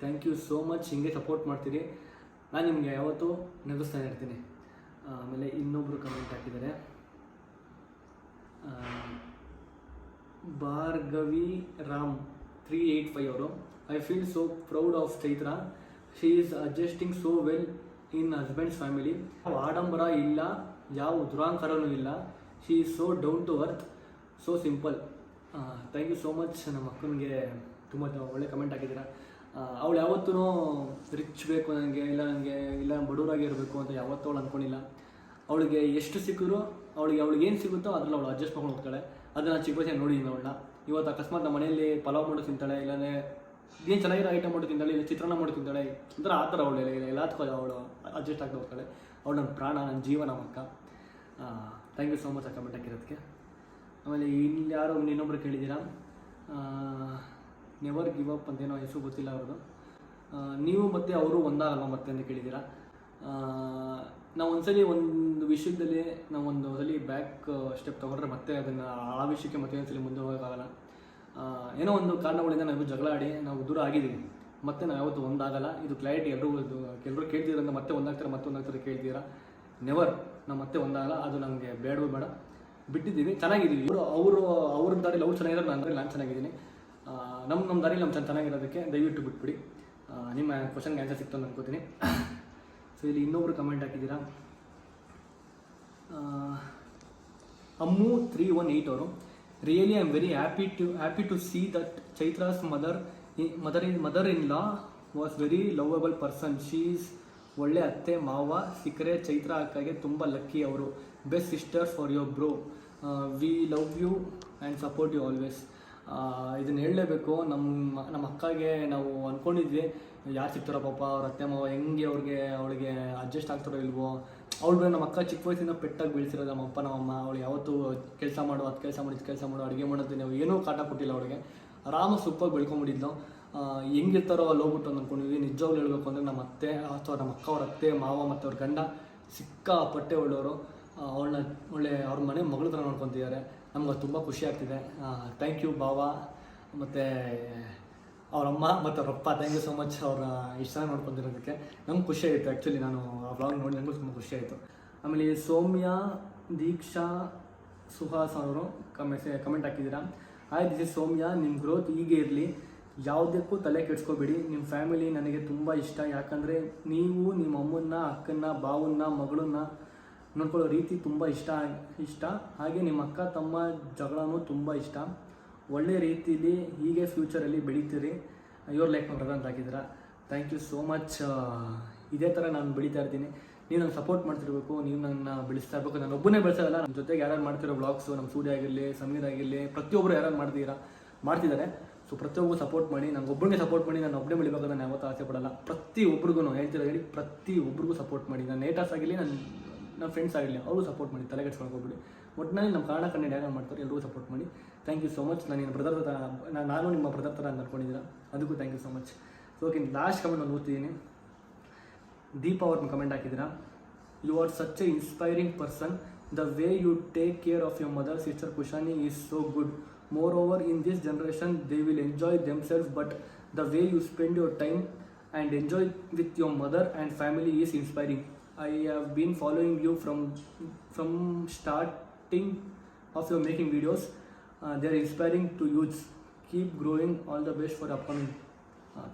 Thank you so much. ಹಿಂಗೆ ಸಪೋರ್ಟ್ ಮಾಡ್ತೀರಿ, ನಾನು ನಿಮಗೆ ಯಾವತ್ತೂ ನಗಿಸ್ತಾನೆ ಇರ್ತೀನಿ. ಆಮೇಲೆ ಇನ್ನೊಬ್ಬರು ಕಮೆಂಟ್ ಹಾಕಿದ್ದಾರೆ, ಭಾರ್ಗವಿ ರಾಮ್ 385 ಅವರು. I feel so proud of Chaitra. She is adjusting so well in husband's family. ಆಡಂಬರ ಇಲ್ಲ, ಯಾವ ದುರಾಂಕಾರನೂ ಇಲ್ಲ. She is so down to earth, so simple. Thank you so much. ನಮ್ಮ ಅಕ್ಕನಿಗೆ ತುಂಬ ಒಳ್ಳೆ ಕಮೆಂಟ್ ಹಾಕಿದ್ದೀರಾ. ಅವಳು ಯಾವತ್ತೂ ರಿಚ್ ಬೇಕು ನನಗೆ ಬಡವರಾಗಿ ಇರಬೇಕು ಅಂತ ಯಾವತ್ತೂ ಅವಳು ಅಂದ್ಕೊಂಡಿಲ್ಲ. ಅವಳಿಗೆ ಎಷ್ಟು ಸಿಕ್ಕಿದ್ರು ಅವಳಿಗೆ ಏನು ಸಿಗುತ್ತೋ ಅದ್ರಲ್ಲಿ ಅವಳು ಅಡ್ಜಸ್ಟ್ ಮಾಡ್ಕೊಂಡು ಹೋಗ್ತಾಳೆ. ಅದನ್ನು ಚಿಕ್ಕ ವಯಸ್ಸಿಗೆ ನೋಡಿದ್ದೀನಿ ಅವಳನ್ನ. ಇವತ್ತು ಅಕಸ್ಮಾತ್ ನಮ್ಮ ಮನೆಯಲ್ಲಿ ಪಲಾವ್ ಮಾಡಿ ತಿಂತಾಳೆ, ಇಲ್ಲಾಂದರೆ ಏನು ಚೆನ್ನಾಗಿರೋ ಐಟಮ್ ಮಾಡಿ ತಿಂತಾಳೆ, ಇಲ್ಲ ಚಿತ್ರಾನ್ನ ಮಾಡಿ ತಿಂತಾಳೆ, ಒಂಥರ ಆ ಥರ ಅವಳು ಎಲ್ಲದಕ್ಕೂ ಅವಳು ಅಡ್ಜಸ್ಟ್ ಆಗ್ತಾ ಹೋಗ್ತಾಳೆ. ಅವಳು ನನ್ನ ಪ್ರಾಣ, ನನ್ನ ಜೀವ, ನಮ್ಮ ಅಕ್ಕ. ಥ್ಯಾಂಕ್ ಯು ಸೋ ಮಚ್ ಆ ಕಮೆಂಟ್ ಹಾಕಿರೋದಕ್ಕೆ. ಆಮೇಲೆ ಇಲ್ಲಿ ಯಾರೋ ಇನ್ನೊಬ್ರು ಕೇಳಿದ್ದೀರಾ, ನೆವರ್ ಗಿವ್ ಅಪ್ ಅಂತೇನೋ ಹೆಸರು ಗೊತ್ತಿಲ್ಲ ಅವ್ರದ್ದು. ನೀವು ಮತ್ತು ಅವರು ಒಂದಾಗಲ್ವ ಮತ್ತೆ ಅಂತ ಕೇಳಿದ್ದೀರಾ. ನಾವು ಒಂದ್ಸಲಿ ಒಂದು ವಿಷಯದಲ್ಲಿ ನಾವು ಒಂದು ಸಲ ಬ್ಯಾಕ್ ಸ್ಟೆಪ್ ತೊಗೊಂಡ್ರೆ ಮತ್ತೆ ಅದನ್ನು ಆ ವಿಷಯಕ್ಕೆ ಮತ್ತೆ ಒಂದ್ಸಲಿ ಮುಂದೆ ಹೋಗೋಕ್ಕಾಗಲ್ಲ. ಏನೋ ಒಂದು ಕಾರಣಗಳಿಂದ ನಾವು ಜಗಳ ಆಡಿ ನಾವು ದೂರ ಆಗಿದ್ದೀವಿ, ಮತ್ತೆ ನಾವು ಯಾವತ್ತೂ ಒಂದಾಗಲ್ಲ. ಇದು ಕ್ಲಾರಿಟಿ ಎಲ್ಲರೂ ಕೇಳ್ತೀರಂತ ಮತ್ತೆ ಒಂದಾಗ್ತಾರೆ ಕೇಳ್ತೀರಾ. ನೆವರ್, ನಾವು ಮತ್ತೆ ಒಂದಾಗಲ್ಲ. ಅದು ನಮಗೆ ಬೇಡವೂ ಬೇಡ, ಬಿಟ್ಟಿದ್ದೀವಿ, ಚೆನ್ನಾಗಿದ್ದೀವಿ. ಅವ್ರ ದಾರಿಲಿ ಅವ್ರು ಚೆನ್ನಾಗಿರೋ, ನಾನು ಚೆನ್ನಾಗಿದ್ದೀನಿ. ನಮ್ಮ ದಾರಿಲಿ ನಮ್ಮ ಚೆನ್ನಾಗಿರೋದಕ್ಕೆ ದಯವಿಟ್ಟು ಬಿಟ್ಬಿಡಿ. ನಿಮ್ಮ ಕ್ವಶನ್ಗೆ ಆನ್ಸರ್ ಸಿಕ್ತು ಅಂತ ಅನ್ಕೋತೀನಿ. ಸೊ ಇಲ್ಲಿ ಇನ್ನೊಬ್ರು ಕಮೆಂಟ್ ಹಾಕಿದ್ದೀರಾ, ಅಮ್ಮು 318 ಅವರು. Really I am very happy to see that Chaitra's mother-in-law was very lovable person. She is ಒಳ್ಳೆ ಅತ್ತೆ ಮಾವ ಸಿಕ್ಕರೆ ಚೈತ್ರ ಅಕ್ಕಗೆ ತುಂಬ ಲಕ್ಕಿ ಅವರು. Best sister for your bro, we love you and support you always. ಇದನ್ನು ಹೇಳಲೇಬೇಕು, ನಮ್ಮ ಅಕ್ಕಗೆ ನಾವು ಅಂದ್ಕೊಂಡಿದ್ವಿ ಯಾರು ಸಿಗ್ತಾರೋ ಪಾಪ ಅವ್ರ ಅತ್ತೆ ಮಾವ ಹೆಂಗೆ ಅವಳಿಗೆ ಅಡ್ಜಸ್ಟ್ ಆಗ್ತಾರೋ ಇಲ್ವೋ. ಅವಳು ನಮ್ಮ ಅಕ್ಕ ಚಿಕ್ಕ ವಯಸ್ಸಿಂದ ಪೆಟ್ಟಾಗಿ ಬೀಳ್ಸಿರೋದು ನಮ್ಮ ಅಪ್ಪ ನಮ್ಮಮ್ಮ. ಅವಳು ಯಾವತ್ತೂ ಕೆಲಸ ಮಾಡು, ಅದು ಕೆಲಸ ಮಾಡಿ, ಇದು ಕೆಲಸ ಮಾಡು, ಅಡುಗೆ ಮಾಡೋದು ನಾವು ಏನೂ ಕಾಟ ಕೊಟ್ಟಿಲ್ಲ ಅವಳಿಗೆ. ಆರಾಮ ಸೂಪಾಗಿ ಬೆಳ್ಕೊಂಬಿಟ್ಟಿದ್ಲು. ಹೆಂಗಿರ್ತಾರೋ ಅಲ್ಲಿ ಹೋಗ್ಬಿಟ್ಟು ಅಂದ್ಕೊಂಡಿದ್ವಿ. ನಿಜವಾಗ್ಲೂ ಹೇಳಬೇಕು ಅಂದರೆ ನಮ್ಮ ಅತ್ತೆ ಅಥವಾ ನಮ್ಮ ಅಕ್ಕ ಅವ್ರ ಅತ್ತೆ ಮಾವ ಮತ್ತು ಅವ್ರ ಗಂಡ ಸಿಕ್ಕಾಪಟ್ಟೆ ಒಳ್ಳೆಯವರು. ಅವಳನ್ನ ಅವ್ರ ಮನೆ ಮಗಳ ಥರ ನೋಡ್ಕೊತಿದ್ದಾರೆ. ನಮ್ಗೆ ತುಂಬ ಖುಷಿ ಆಗ್ತಿದೆ. ಥ್ಯಾಂಕ್ ಯು ಬಾವ ಮತ್ತು ಅವರಮ್ಮ ಮತ್ತು ಅವರಪ್ಪ, ಥ್ಯಾಂಕ್ ಯು ಸೊ ಮಚ್ ಅವ್ರ ಇಷ್ಟ ನೋಡ್ಕೊತಿರೋದಕ್ಕೆ. ನಮ್ಗೆ ಖುಷಿ ಆಯಿತು. ಆ್ಯಕ್ಚುಲಿ ನಾನು ಆ ವ್ಲಾಗ್ ನೋಡಿ ನನಗೂ ತುಂಬ ಖುಷಿ ಆಯಿತು. ಆಮೇಲೆ ಸೌಮ್ಯ ದೀಕ್ಷಾ ಸುಹಾಸ್ ಅವರು ಕಮೆಂಟ್ ಹಾಕಿದ್ದೀರಾ. ಹಾಯ್, ದಿಸ್ ಇಸ್ ಸೌಮ್ಯ. ನಿಮ್ಮ ಗ್ರೋತ್ ಹೀಗೆ ಇರಲಿ, ಯಾವುದಕ್ಕೂ ತಲೆ ಕೆಡಿಸ್ಕೋಬೇಡಿ. ನಿಮ್ಮ ಫ್ಯಾಮಿಲಿ ನನಗೆ ತುಂಬ ಇಷ್ಟ. ಯಾಕಂದರೆ ನೀವು ನಿಮ್ಮ ಅಮ್ಮನ್ನ, ಅಕ್ಕನ್ನ, ಬಾವನ್ನ, ಮಗಳನ್ನ ನೋಡ್ಕೊಳ್ಳೋ ರೀತಿ ತುಂಬ ಇಷ್ಟ. ಹಾಗೆ ನಿಮ್ಮ ಅಕ್ಕ ತಮ್ಮ ಜಗಳನೂ ತುಂಬ ಇಷ್ಟ. ಒಳ್ಳೆ ರೀತಿಲಿ ಹೀಗೆ ಫ್ಯೂಚರಲ್ಲಿ ಬೆಳೀತೀರಿ. ಯುವರ್ ಲೈಫ್ ಬ್ರದರ್ ಅಂತ ಹಾಕಿದ್ದೀರಾ. Thank you so much. ಇದೇ ಥರ ನಾನು ಬೆಳೀತಾ ಇರ್ತೀನಿ. ನೀವು ನಂಗೆ ಸಪೋರ್ಟ್ ಮಾಡ್ತಿರ್ಬೇಕು, ನೀವು ನನ್ನ ಬೆಳೆಸ್ತಾ ಇರಬೇಕು. ನಾನು ಒಬ್ಬನೇ ಬೆಳೆಸೋದಲ್ಲ, ನಮ್ಮ ಜೊತೆಗೆ ಯಾರು ಮಾಡ್ತಿರೋ ವ್ಲಾಗ್ಸು, ನಮ್ಮ ಸೂರ್ಯ ಆಗಿರಲಿ, ಸಮೀರ್ ಆಗಿರಲಿ, ಪ್ರತಿಯೊಬ್ಬರು ಯಾರು ಮಾಡ್ತಿದ್ದಾರೆ. ಸೊ ಪ್ರತಿಯೊಬ್ಬರು ಸಪೋರ್ಟ್ ಮಾಡಿ. ನಂಗೆ ಒಬ್ಬರಿಗೆ ಸಪೋರ್ಟ್ ಮಾಡಿ ನಾನು ಒಬ್ಬನೇ ಬೆಳಿಬೇಕಂತ ನಾನು ಯಾವತ್ತೂ ಆಸೆ ಪಡಲ್ಲ. ಪ್ರತಿಯೊಬ್ಬರಿಗೂ ಹೇಳ್ತಿರೋ ಪ್ರತಿಯೊಬ್ಬರಿಗೂ ಸಪೋರ್ಟ್ ಮಾಡಿ. ನಾನು ನೇಟರ್ಸ್ ಆಗಿರಲಿ, ನನ್ನ ಫ್ರೆಂಡ್ಸ್ ಆಗಿರಲಿ, ಅವರು ಸಪೋರ್ಟ್ ಮಾಡಿ. ತಲೆಗೆಡ್ಸ್ಕೊಂಡು ಹೋಗ್ಬಿಡಿ. ಒಟ್ಟಿನಲ್ಲಿ ನಮ್ಮ ಕನ್ನಡ ಕನ್ನಡ ಯಾರು ಮಾಡ್ತಾರೆ ಎಲ್ಲರೂ ಸಪೋರ್ಟ್ ಮಾಡಿ. Thank you so much. ನಾನು ನಿಮ್ಮ ಬ್ರದರ್ ಥರ, ನಾನು ನಿಮ್ಮ ಬ್ರದರ್ ಥರ ಅಂತ ಅಂದ್ಕೊಂಡಿದ್ದೀರಾ, ಅದಕ್ಕೂ thank you so much. So okay, last comment ಒಂದು ಓದ್ತಿದ್ದೀನಿ. ದೀಪಾ ಅವ್ರನ್ನ ಕಮೆಂಟ್ ಹಾಕಿದ್ದೀರಾ. You are such a inspiring person. The way you take care of your mother sister Kushani is so good. Moreover, in this generation, they will enjoy themselves, but the way you spend your time and enjoy with your mother and family is inspiring. I have been following you from starting of your making videos. They are inspiring to youths. Keep growing. All the best for upcoming.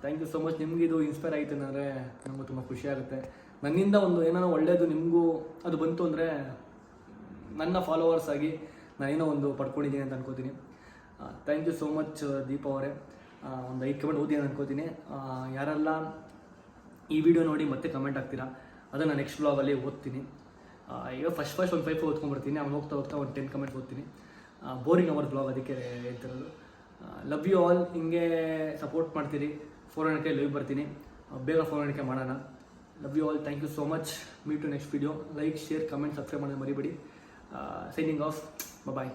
Thank you so much. ನಿಮ್ಗೆ ಇದು inspire ಆಯಿತು ಅಂದರೆ ನಮಗೂ ತುಂಬ ಖುಷಿ ಆಗುತ್ತೆ. ನನ್ನಿಂದ ಒಂದು ಏನೋ ಒಳ್ಳೆಯದು ನಿಮಗೂ ಅದು ಬಂತು ಅಂದರೆ ನನ್ನ ಫಾಲೋವರ್ಸ್ ಆಗಿ ನಾನೇನೋ ಒಂದು ಪಡ್ಕೊಂಡಿದ್ದೀನಿ ಅಂತ ಅನ್ಕೋತೀನಿ. ಥ್ಯಾಂಕ್ ಯು ಸೋ ಮಚ್ ದೀಪ ಅವರೇ. ಒಂದು 5 ಕಮೆಂಟ್ ಓದಿ ಅನ್ಕೋತೀನಿ. ಯಾರೆಲ್ಲ ಈ ವಿಡಿಯೋ ನೋಡಿ ಮತ್ತೆ ಕಮೆಂಟ್ ಹಾಕ್ತೀರಾ ಅದನ್ನು ನೆಕ್ಸ್ಟ್ ಬ್ಲಾಗಲ್ಲಿ ಓದ್ತೀನಿ. ಈಗ ಫಸ್ಟ್ ಒಂದು 5 ಓದ್ಕೊಂಡ್ಬರ್ತೀನಿ. ಅವ್ನು ಹೋಗ್ತಾ ಒಂದು 10 ಕಮೆಂಟ್ ಓದ್ತೀನಿ. ಬೋರಿಂಗ್ ಅವರ್ ಬ್ಲಾಗ್, ಅದಕ್ಕೆ ಹೇಳ್ತಿರೋದು. Love you all. ಹಿಂಗೆ ಸಪೋರ್ಟ್ ಮಾಡ್ತೀರಿ. 400K ಲೈವ್ ಬರ್ತೀನಿ. ಬೇಗ 400K ಮಾಡೋಣ. Love you all. Thank you so much. Meet to next video. Like, share, comment, subscribe ಮಾಡೋದು ಮರಿಬೇಡಿ. Signing off. ಬಾಯ್.